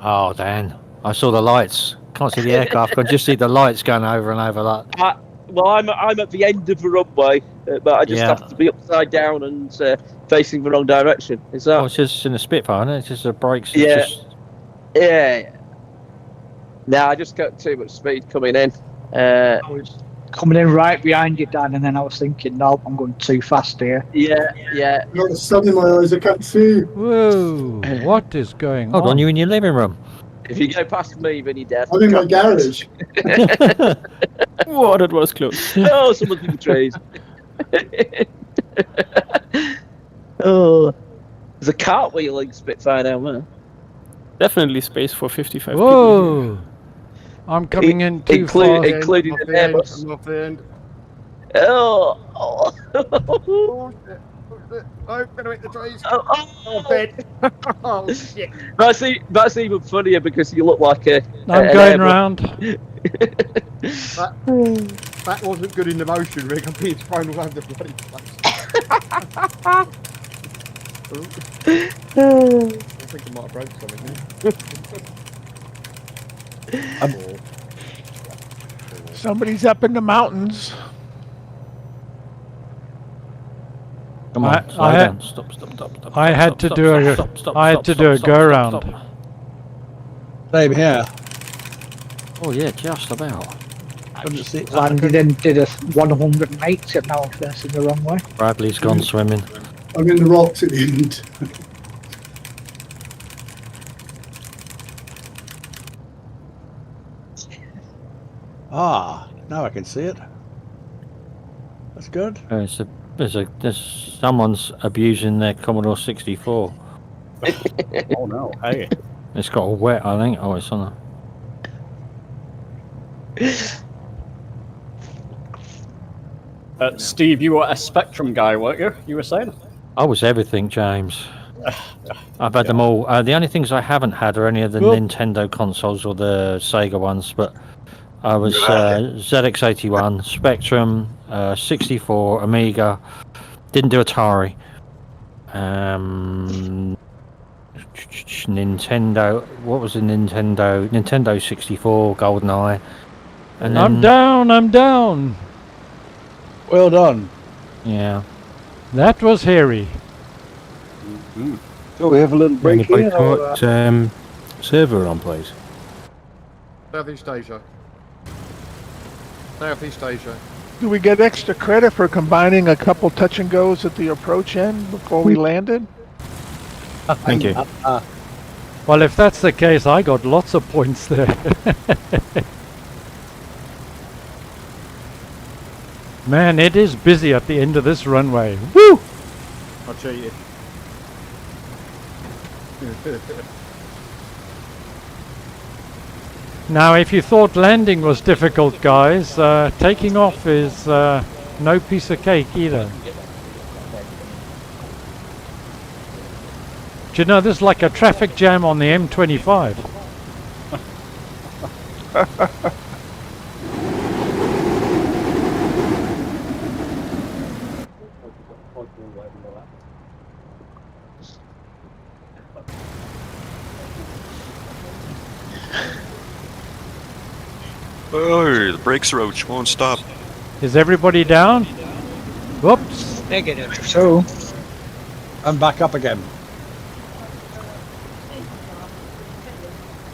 Oh, Dan. I saw the lights. Can't see the aircraft. I just see the lights going over and over like. Well, I'm at the end of the runway, but I just Yeah. have to be upside down and facing the wrong direction. Is that? Oh, it's just in a Spitfire, isn't it? It's just the brakes. It's Yeah. Just... Yeah. No, I just got too much speed coming in. I was coming in right behind you, Dan, and then I was thinking, no, I'm going too fast here. Yeah. I've got the sun in my eyes, I can't see. Whoa! What is going Hold on, you in your living room. If you go past me, then you're dead. I'm in my garage. Whoa, that was close. Oh, someone's in the trees. Oh, there's a cartwheeling Spitfire down there. Definitely space for 55 people. Whoa! I'm coming in too fast. Including the Airbus. I'm off the end. Oh. I'm gonna hit the trees. Oh, bed. Oh shit. That's even funnier because you look like a. I'm going round. That wasn't good in the motion, Rick. I'm being thrown all over the bloody place. I think I might have broke something there. Somebody's up in the mountains. Come on, slow I down. had- Stop. I had to do a go round. Same here. Oh yeah, just about. Landed in, did a 180 and now I'm facing the wrong way. Bradley's gone swimming. I'm in the rocks at the end. Ah, now I can see it. That's good. There's someone's abusing their Commodore 64. Oh no! Hey. It's got all wet, I think. Oh, it's on Steve, you were a Spectrum guy, weren't you? You were saying? I was everything, James. I've had them all. The only things I haven't had are any of the Well- Nintendo consoles or the Sega ones, but I was ZX81, Spectrum, 64, Amiga. Didn't do Atari. Nintendo. What was the Nintendo? Nintendo 64, GoldenEye. And I'm then, I'm down. Well done. Yeah. That was hairy. So we have a little break Anybody here. or, put server on, please? Southeast Asia. Southeast Asia. Do we get extra credit for combining a couple touch and goes at the approach end before we landed? Thank you. Well, if that's the case, I got lots of points there. Man, it is busy at the end of this runway. Woo! I cheated. Now, if you thought landing was difficult, guys, taking off is no piece of cake either. Do you know this is like a traffic jam on the M25? Oh, the brakes roach won't stop. Is everybody down? Whoops. Negative. So, I'm back up again.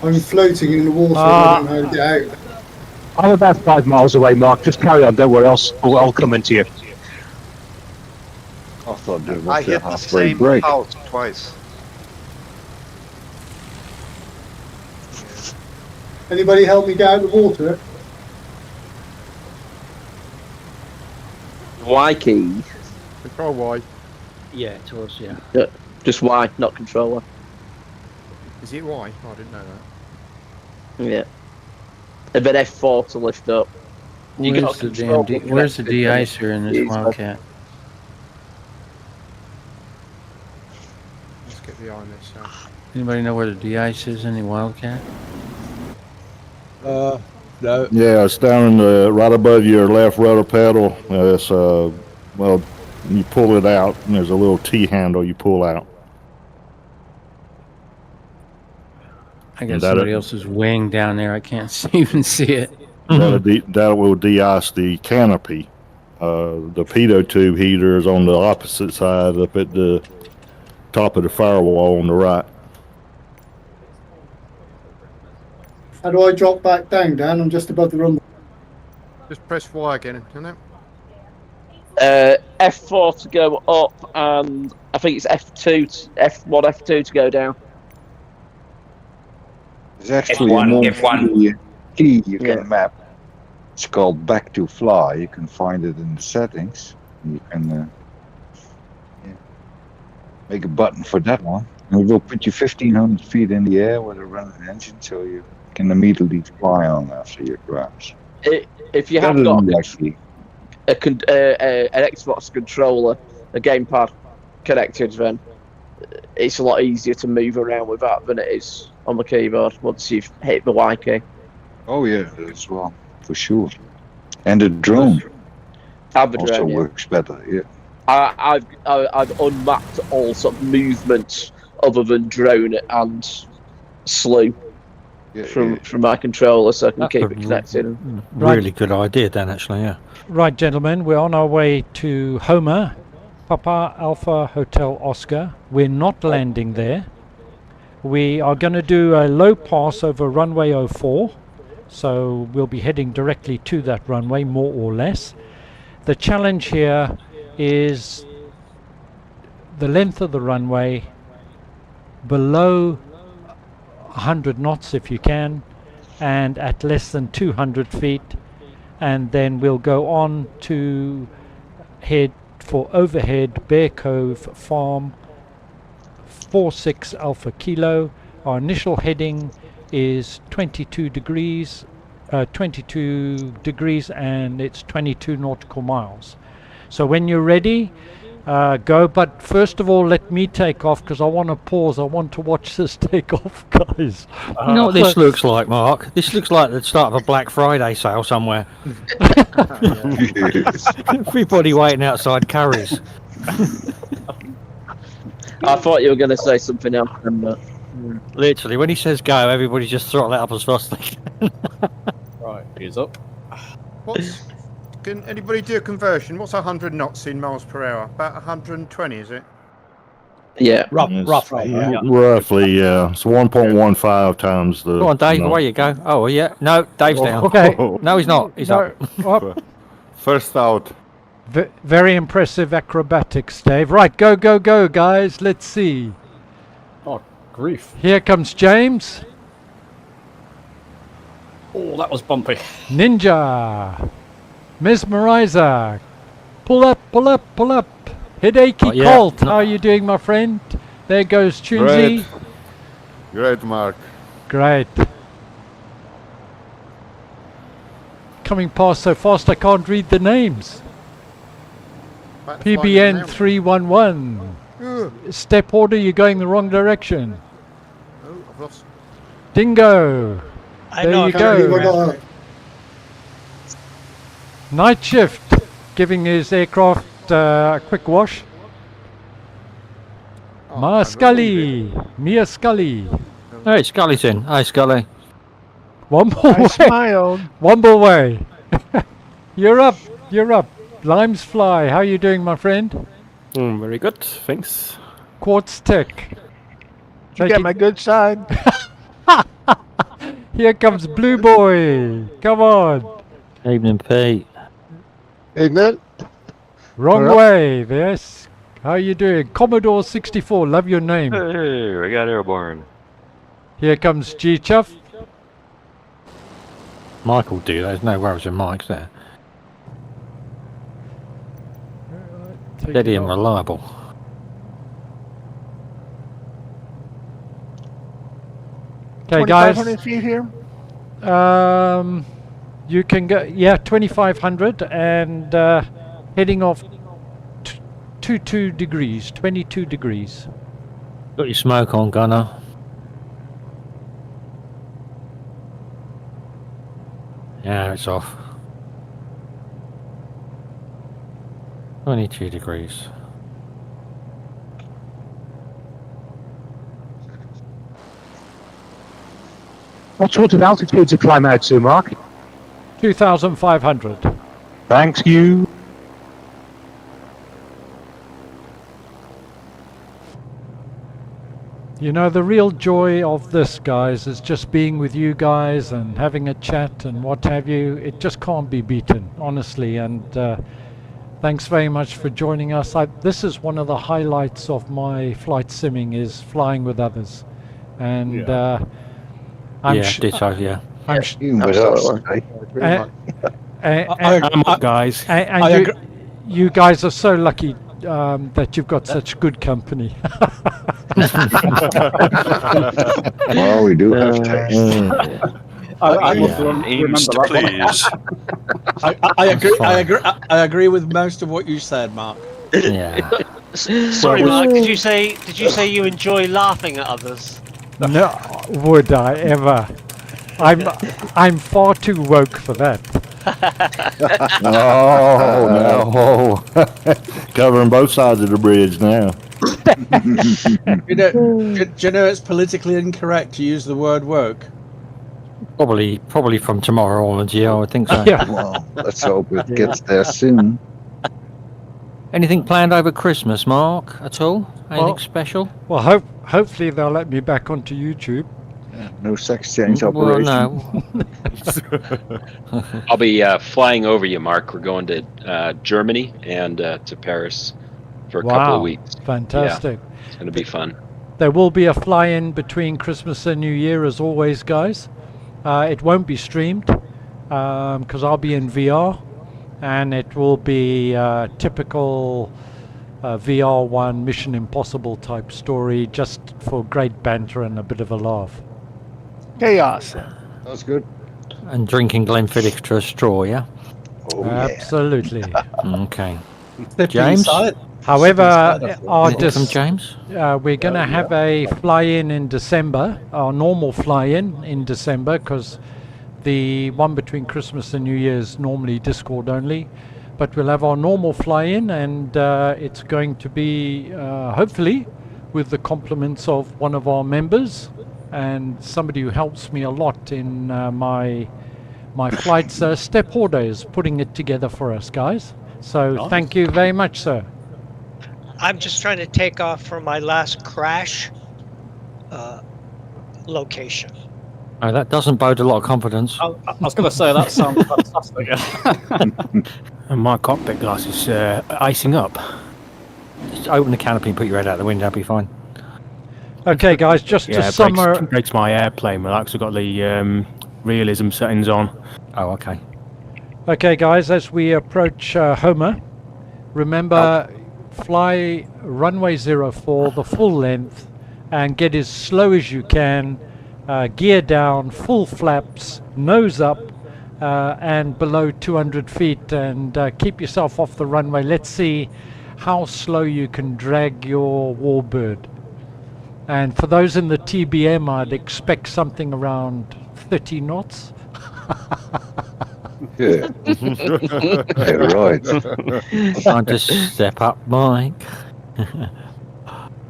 I'm floating in the water. I don't know how to get out. I'm about 5 miles away, Mark. Just carry on. Don't worry. I'll come into you. I thought there I was a hit the halfway same break. house twice. Anybody help me get out of the water? Y key. Control Y. Yeah, it was, yeah. Just Y, not controller. Is it Y? Oh, I didn't know that. Yeah. And then F4 to lift up. Where's the damn where's the de-icer in this Wildcat? Let's get behind this. Anybody know where the de-ice is in the Wildcat? No. Yeah, it's down in the right above your left rudder pedal. It's well, you pull it out, and there's a little T handle you pull out. I got somebody else's wing down there. I can't even see it. That will de-ice the canopy. The pitot tube heater is on the opposite side, up at the top of the firewall on the right. How do I drop back down, Dan? I'm just above the rumble. Just press Y again, isn't it? F4 to go up, and I think it's F2, F1, F2 to go down. There's actually F1. a key you can map. It's called back to fly. You can find it in the settings. You can make a button for that one. And it will put you 1,500 feet in the air with a running engine, so you can immediately fly on after your crash. If you have got an Xbox controller, a gamepad connected, then it's a lot easier to move around with that than it is on the keyboard once you've hit the Y key. Oh yeah, as well, for sure. And the drone also works better. Yeah. I've unmapped all sort of movements other than drone and slew from my controller, so I can keep it connected. Really good idea, Dan. Actually, yeah. Right, gentlemen, we're on our way to Homer, Papa Alpha Hotel Oscar. We're not landing there. We are going to do a low pass over runway 04, so we'll be heading directly to that runway, more or less. The challenge here is the length of the runway below 100 knots if you can, and at less than 200 feet, and then we'll go on to head for overhead Bear Cove Farm 46 Alpha Kilo. Our initial heading is 22 degrees and it's 22 nautical miles. So when you're ready, go, but first of all let me take off because I want to pause. I want to watch this take off, guys. You know what this looks like, Mark? This looks like the start of a Black Friday sale somewhere. Everybody waiting outside Curry's. I thought you were going to say something else. Literally, when he says go, everybody just throttle it up as fast as they can. Right, he's up. Can anybody do a conversion? What's 100 knots in miles per hour? About 120, is it? Yeah, roughly. Roughly, yeah. It's 1.15 times the. Go on, Dave. Away you go. Oh, yeah. No, Dave's down. Okay. No, he's not. He's up. First out. Very impressive acrobatics, Dave. Right, go, guys. Let's see. Oh, grief. Here comes James. Oh, that was bumpy. Ninja. Mesmerizer. Pull up. Headachy Colt. How are you doing, my friend? There goes Tunzi. Great, Mark. Great. coming past so fast I can't read the names. PBN 311. Step order, you're going the wrong direction. Oh, I've lost. Dingo. There you go. Night shift, giving his aircraft a quick wash. Mia Scully. Hey, Scully's in. Hi, Scully. One more way. Smiled. One more way. You're up. Limes Fly, how are you doing, my friend? Very good, thanks. Quartz Tech. Did you get my good side? Here comes Blue Boy. Come on. Evening, Pete. Evening. Wrong way. Yes. How are you doing? Commodore 64. Love your name. Hey, we got airborne. Here comes G Chuff. Mike will do. There's no worries with Mike's there. Steady and reliable. Okay, guys. 2,500 feet here. You can go. Yeah, 2,500 and heading off 22 degrees. 22 degrees. Got your smoke on, Gunner. Yeah, it's off. 22 degrees. What sort of altitude to climb out to, Mark? 2,500. Thanks, you. You know, the real joy of this, guys, is just being with you guys and having a chat and what have you. It just can't be beaten, honestly. And thanks very much for joining us. This is one of the highlights of my flight simming, is flying with others. And I'm guys. And you guys are so lucky that you've got such good company. Well, we do have taste. Aims to please. I agree with most of what you said, Mark. Yeah. Sorry, Mark. Did you say you enjoy laughing at others? No, would I ever? I'm far too woke for that. Oh no! Covering both sides of the bridge now. Do you know it's politically incorrect to use the word woke? Probably from tomorrow onwards, yeah, I would think so. Yeah. Well, let's hope it gets there soon. Anything planned over Christmas, Mark, at all? Anything special? Well, hopefully they'll let me back onto YouTube. No sex change Well, operation. no. I'll be flying over you, Mark. We're going to Germany and to Paris for a couple of weeks. Fantastic. Yeah, it's going to be fun. There will be a fly-in between Christmas and New Year, as always, guys. It won't be streamed because I'll be in VR, and it will be typical VR1 Mission Impossible type story, just for great banter and a bit of a laugh. Chaos. That's good. And drinking Glenfiddich to a straw, yeah? Oh, absolutely. Okay. James? However, from James? we're going to have a fly-in in December, our normal fly-in in December, because the one between Christmas and New Year is normally Discord only. But we'll have our normal fly-in, and it's going to be, hopefully, with the compliments of one of our members and somebody who helps me a lot in my flights. Step Order is putting it together for us, guys. So thank you very much, sir. I'm just trying to take off from my last crash location. Oh, that doesn't bode a lot of confidence. I was going to say, that sounds fantastic. And my cockpit glass is icing up. Just open the canopy and put your head out the window, that'll be fine. Okay, guys, just to summarize. It breaks my airplane relax. I've got the realism settings on. Oh, okay. Okay, guys, as we approach Homer, remember, fly runway 04, the full length, and get as slow as you can. Gear down, full flaps, nose up, and below 200 feet, and keep yourself off the runway. Let's see how slow you can drag your Warbird. And for those in the TBM, I'd expect something around 30 knots. Yeah. Yeah, right. Time to step up, Mike.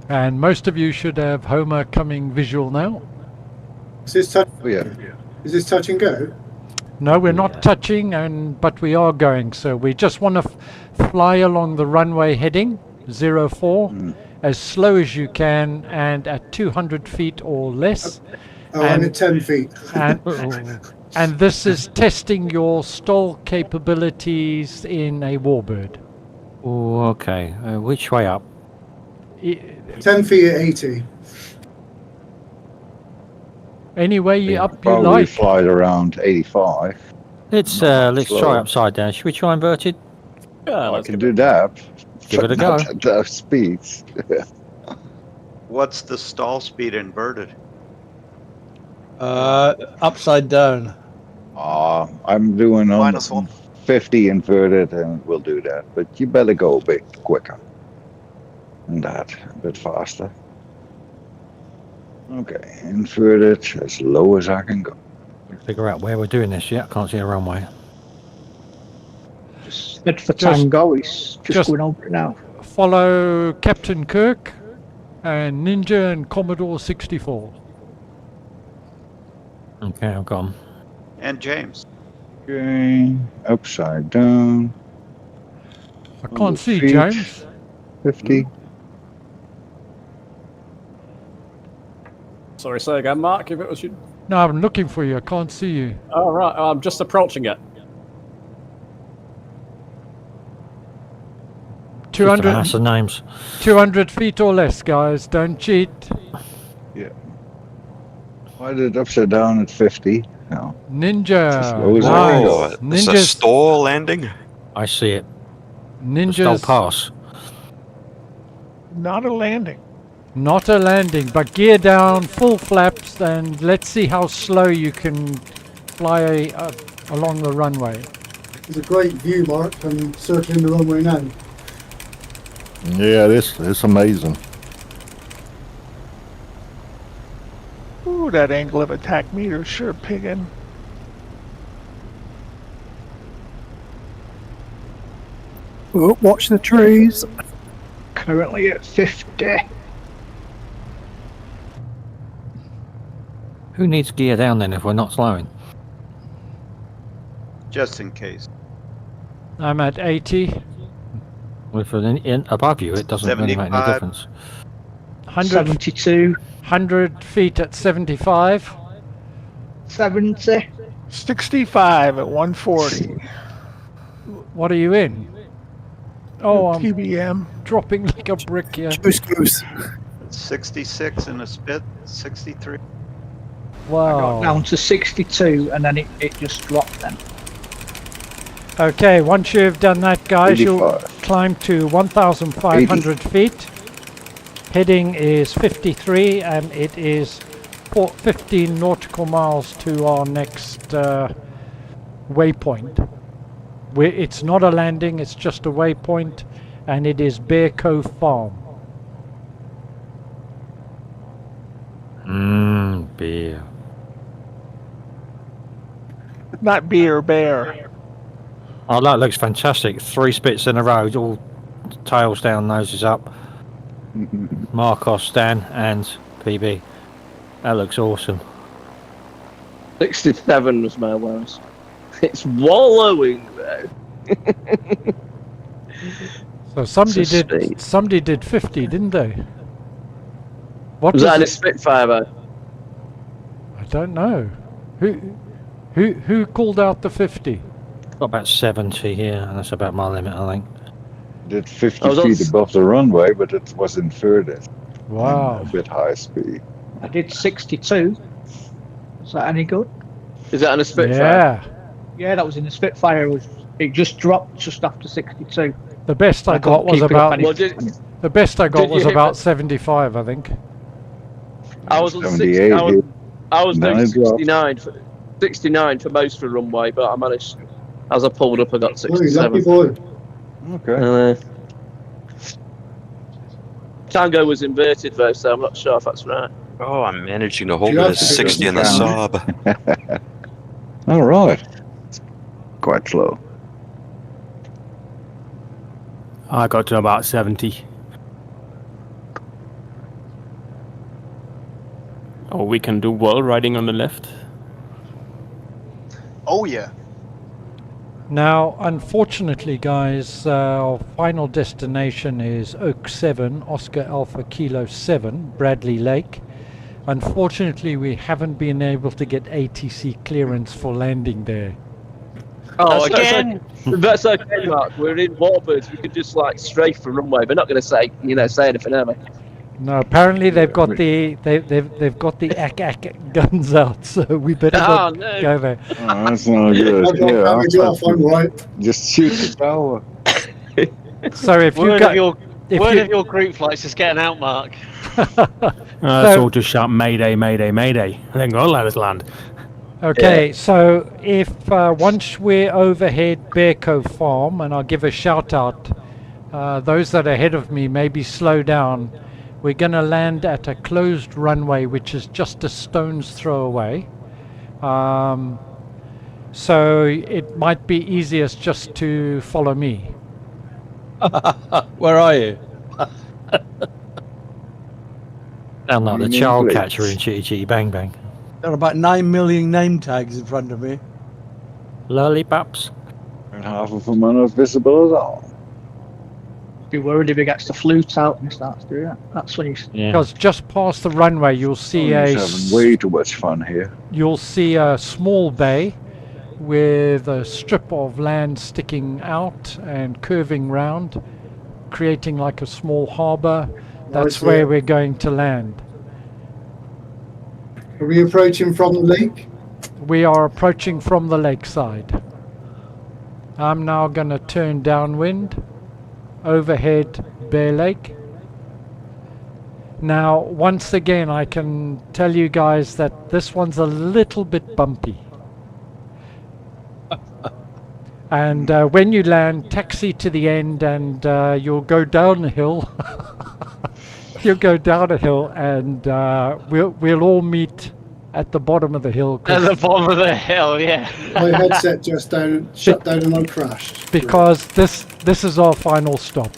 And most of you should have Homer coming visual now. Is this touch? Oh, yeah. Is this touch and go? No, we're not touching, but we are going. So we just want to fly along the runway heading 04 as slow as you can, and at 200 feet or less. Oh, I'm at 10 feet. And this is testing your stall capabilities in a Warbird. Oh, okay. Which way up? 10 feet at 80. Any way up you Probably like. fly it around 85. Let's try upside down. Should we try inverted? Yeah, I can do that. Give it a go. Not at those speeds. What's the stall speed inverted? Upside down. I'm doing -1. 50 inverted, and we'll do that. But you better go a bit quicker than that, a bit faster. Okay, inverted as low as I can go. Figure out where we're doing this yet. I can't see a runway. Spit for Tango is just going over it now. Follow Captain Kirk and Ninja and Commodore 64. Okay, I've got 'em. And James. Okay, upside down. I can't see feet. James. 50. Sorry, say again, Mark, if it was you. No, I'm looking for you. I can't see you. Oh, right, I'm just approaching it. 200, That's the names. 200 feet or less, guys. Don't cheat. Yeah. I did upside down at 50. No. Ninja. slow as I Nice. can go. It's a stall landing. I see it. Ninja's pass. Not a landing. not a landing, but gear down, full flaps, and let's see how slow you can fly along the runway. It's a great view, Mark. I'm circling the runway now. Yeah, it's amazing. Ooh, that angle of attack meter is sure piggin'. Oh, watch the trees. Currently at 50. Who needs gear down then if we're not slowing? Just in case. I'm at 80. Well, if we're above you, it doesn't really make any 75. difference. 72. 100 feet at 75. 70. 65 at 140. What are you in? Oh, I'm TBM. dropping like a brick here. Goose. 66 in a spit, 63. Wow. Down to 62 and then it just dropped then. Okay, once you've done that, guys, 85. you'll climb to 1,500 feet. Heading is 53, and it is 15 nautical miles to our next waypoint. It's not a landing, it's just a waypoint, and it is Bear Cove Farm. Beer. Not beer, bear. Oh, that looks fantastic. 3 spits in a row, all tails down, noses up. Marcos, Stan, and PB. That looks awesome. 67 was my lowest. It's wallowing though. So somebody It's a did 50, didn't they? What Was that in a it? Spitfire though? I don't know. Who called out the 50? Got about 70 here, and that's about my limit, I think. Did 50 feet above the runway, but it was inverted. Wow. A bit high speed. I did 62. Is that any good? Is that in a Spitfire? Yeah. Yeah, that was in the Spitfire. It just dropped just after 62. The best I got was about the best I got did you was hit about the- 75, I think. I was on 78 60. I was Then doing it dropped. 69. 69 for most of the runway, but I managed, as I pulled up, I got 67. Lucky boy. Okay. Tango was inverted though, so I'm not sure if that's right. Oh, I'm managing to hold it at 60 in the Saab. All right. Quite slow. I got to about 70. Oh, we can do wall riding on the left. Oh yeah. Now, unfortunately, guys, our final destination is Oak 7, Oscar Alpha Kilo 7, Bradley Lake. Unfortunately, we haven't been able to get ATC clearance for landing there. Oh, again? That's okay, Mark. We're in Warbirds. We could just like strafe for runway. We're not going to say, say anything, are we? No, apparently they've got the they've got the AKH guns out, so we better not go there. Oh, that's not good. I'm right. Just shoot the tower. So if word you of your word of your group flights is getting out, Mark. That's all just shout Mayday, Mayday, Mayday, and then go let us land. Okay, so if once we're overhead Bear Cove Farm, and I'll give a shout out, those that are ahead of me maybe slow down. We're going to land at a closed runway, which is just a stone's throw away. So it might be easiest just to follow me. Where are you? Sound like the child catcher in Chitty Chitty Bang Bang. There are about 9 million name tags in front of me. Lollipops. And half of them are not visible at all. Be worried if he gets the flute out and starts doing that. That's when he's. Because just past the runway, you'll see Having way too much fun here. You'll see a small bay with a strip of land sticking out and curving round, creating like a small harbour. That's where we're going to land. Are we approaching from the lake? We are approaching from the lakeside. I'm now going to turn downwind. Overhead Bear Lake. Now, once again, I can tell you guys that this one's a little bit bumpy. And when you land, taxi to the end and you'll go down the hill. You'll go down a hill and we'll all meet at the bottom of the hill. At the bottom of the hill, yeah. My headset just shut down and I crashed. Because this is our final stop.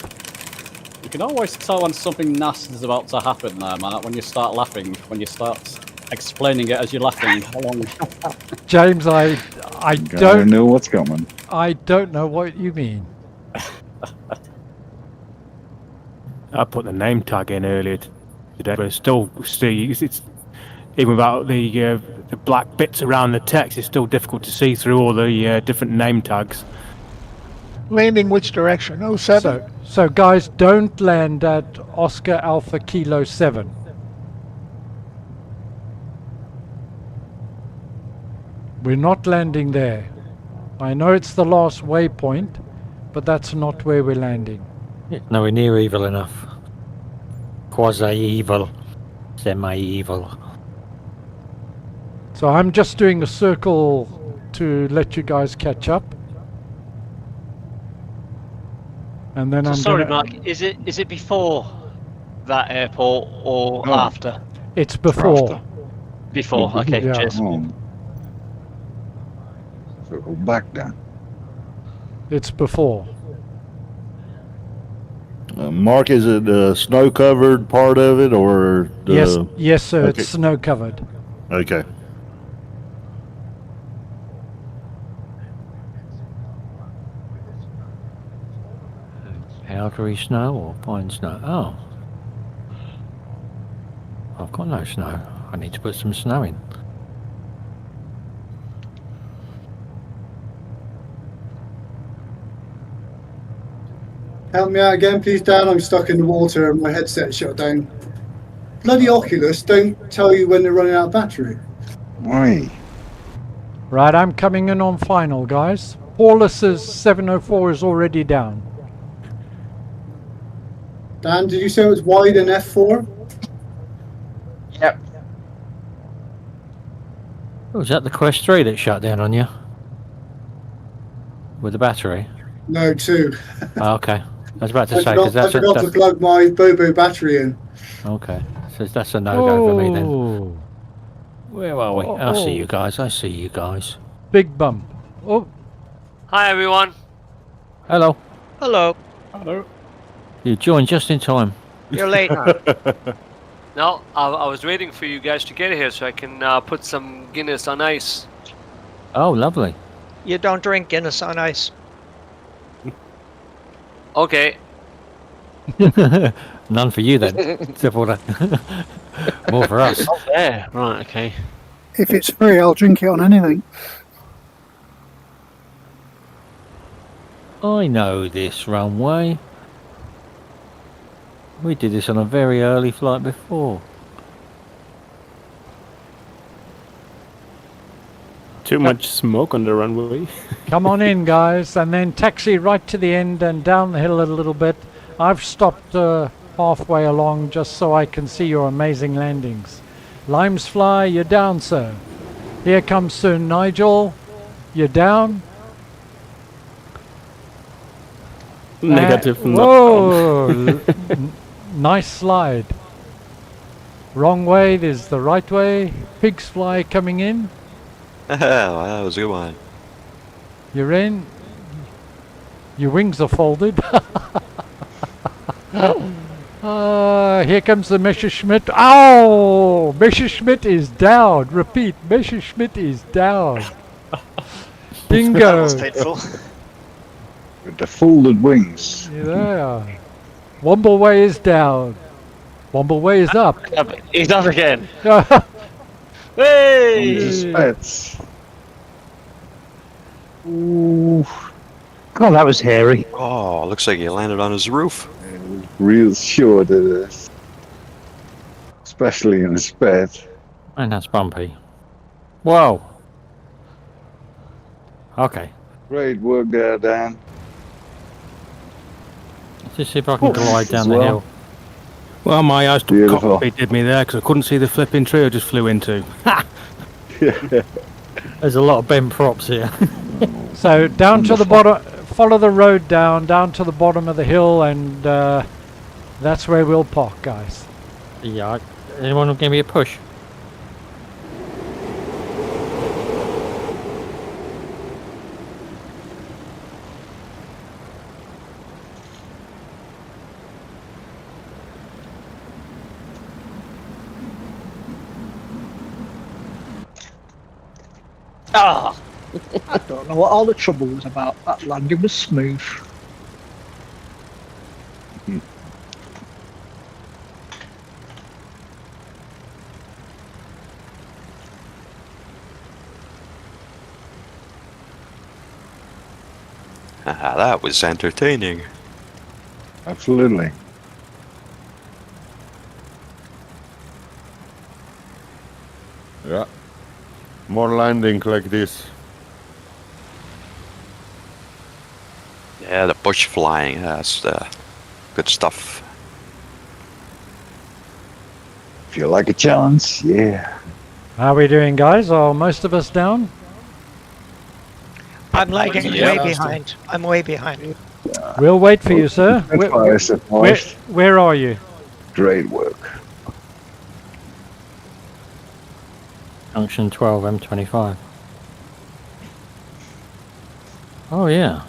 You can always tell when something nasty is about to happen there, Matt, when you start laughing, when you start explaining it as you're laughing. How long? James, I don't know what's coming. I don't know what you mean. I put the name tag in earlier today, but still it's even without the black bits around the text, it's still difficult to see through all the different name tags. Landing which direction? 07. So guys, don't land at Oscar Alpha Kilo 7. We're not landing there. I know it's the last waypoint, but that's not where we're landing. Nowhere near evil enough. Quasi-evil. Semi-evil. So I'm just doing a circle to let you guys catch up. And then Sorry, Mark, is it before that airport or after? It's before. After. Before, okay, Yeah. cheers. Circle back down. It's before. Mark, is it the snow-covered part of it, or the... Yes, sir. Okay. It's snow covered. Okay. Powdery snow or fine snow? Oh. I've got no snow. I need to put some snow in. Help me out again, please, Dan. I'm stuck in the water and my headset shut down. Bloody Oculus don't tell you when they're running out of battery. Why? Right, I'm coming in on final, guys. Paulus's 704 is already down. Dan, did you say it was wide in F4? Yep. Was that the Quest 3 that shut down on you? With the battery? No, 2. Oh, okay. I was about to I say, forgot, because I forgot to that's... plug my Bobo battery in. Okay. So that's a no-go for me then. Oh, Where are we? Oh, I see oh. you guys. I see you guys. big bump. Oh, Hi, everyone. Hello. Hello. Hello. You joined just in time. You're late. No, I was waiting for you guys to get here so I can put some Guinness on ice. Oh, lovely. You don't drink Guinness on ice. Okay. None for you then. More for us. Oh, there. Right, okay. If it's free, I'll drink it on anything. I know this runway. We did this on a very early flight before. Too much smoke on the runway. come on in, guys, and then taxi right to the end and down the hill a little bit. I've stopped halfway along just so I can see your amazing landings. Limes Fly, you're down, sir. Here comes Sir Nigel. You're down. Negative. Not Whoa! Nice slide. Wrong way, there's the right way. Pigs Fly coming in. That was a good one. You're in. Your wings are folded. Here comes the Messerschmitt. Oh! Messerschmitt is down. Repeat, Messerschmitt is down. Bingo. That was painful. With the folded wings. Yeah. Wombleway is down. Wombleway is up. He's up again. Hey! Spets. Ooh. God, that was hairy. Oh, looks like he landed on his roof. Real sure that it is. Especially in a sped. And that's bumpy. Whoa. Okay. Great work there, Dan. Let's just see if I can glide down the hill. Well, my eyes Beautiful. cockpit did me there because I couldn't see the flipping tree I just flew into. There's a lot of bent props here. So down to the bottom, follow the road down to the bottom of the hill, and that's where we'll park, guys. Yeah. Anyone give me a push? Ah! I don't know what all the trouble was about. That landing was smooth. That was entertaining. Absolutely. Yeah. More landing like this. Yeah, the bush flying, that's good stuff. If you like a challenge, yeah. How are we doing, guys? Are most of us down? I'm lagging Yeah. way behind. I'm way behind. We'll wait for you, sir. That's why I surprised. Where are you? Great work. Junction 12, M25. Oh, yeah.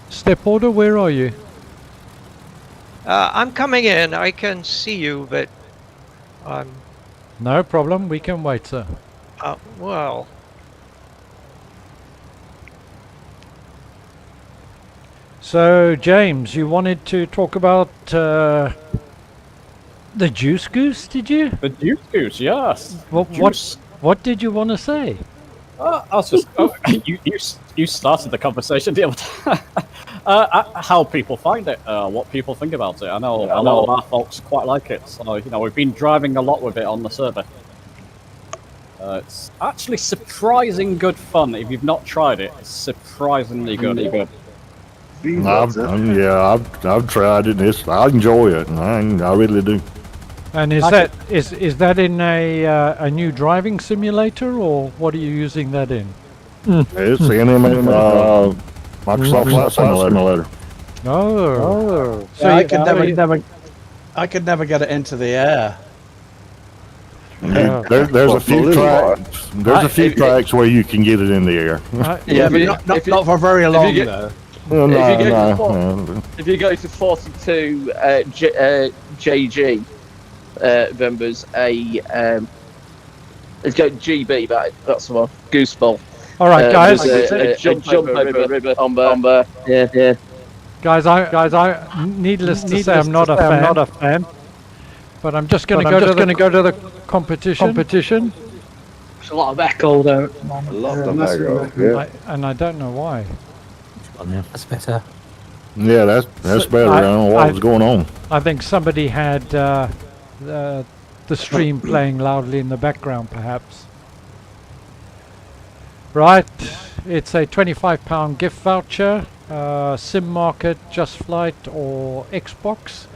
Step order, where are you? I'm coming in. I can see you, but I'm. No problem, we can wait, sir. Well. So, James, you wanted to talk about the Juice Goose, did you? The Juice Goose, yes. What did you want to say? I was just you started the conversation the other time. How people find it, what people think about it. I know a lot of our folks quite like it, so we've been driving a lot with it on the server. It's actually surprising good fun. If you've not tried it, it's surprisingly good. I've tried it. And I enjoy it, and I really do. And is that in a new driving simulator, or what are you using that in? It's in Microsoft Flight Simulator. Oh. So I could never get it into the air. There's a few tracks. There's a few tracks where you can get it in the air. But not for very long though. If you go to 42 JG, members, it's got GB. That's the one. Gooseball. All right, guys. Jump over river on yeah. Guys, I needless to say, I'm not a fan. But I'm just going to go to the competition. There's a lot of echo there. A lot of echo. Yeah. And I don't know why. That's better. Yeah, that's better. I don't know what was going on. I think somebody had the stream playing loudly in the background, perhaps. Right, it's a £25 gift voucher, Sim Market, Just Flight, or Xbox.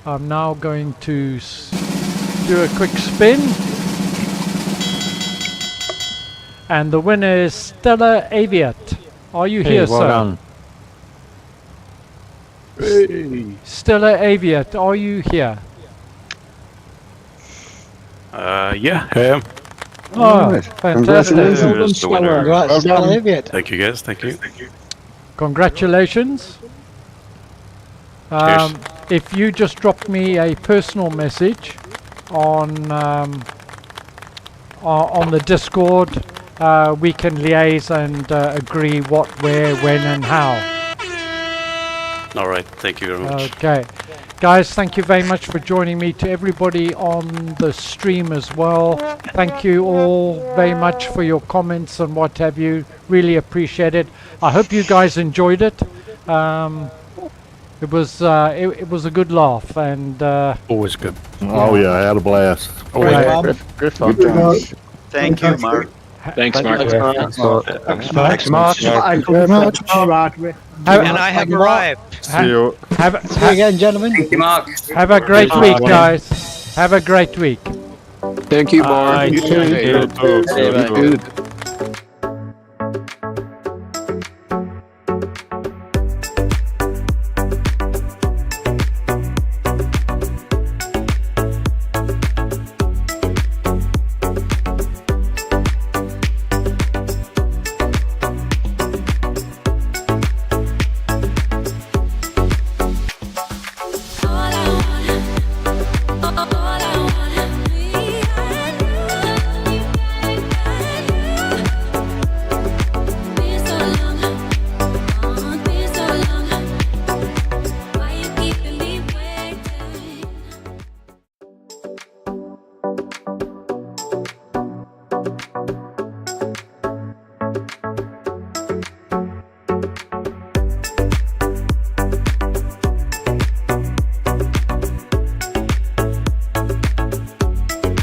I'm now going to do a quick spin. And the winner is Stella Aviat. Are you here, well sir? Done. Stella Aviat, are you here? Yeah, I am. Oh, Nice. fantastic. That's the winner. Well done. Thank you, guys. Thank you. Congratulations. Cheers. If you just drop me a personal message on the Discord, we can liaise and agree what, where, when, and how. All right. Thank you very much. Okay. Guys, thank you very much for joining me. To everybody on the stream as well, thank you all very much for your comments and what have you. Really appreciate it. I hope you guys enjoyed it. It was a good laugh, and always good. Oh yeah, I had a blast. Good fun. Thank you, Mark. Thanks, Mark. Thanks, Mark. Thank you very much. All right. And I have arrived. See you. See you again, gentlemen. Thank you, Mark. Have a great week, guys. Have a great week. Thank you, Mark. You too. Good.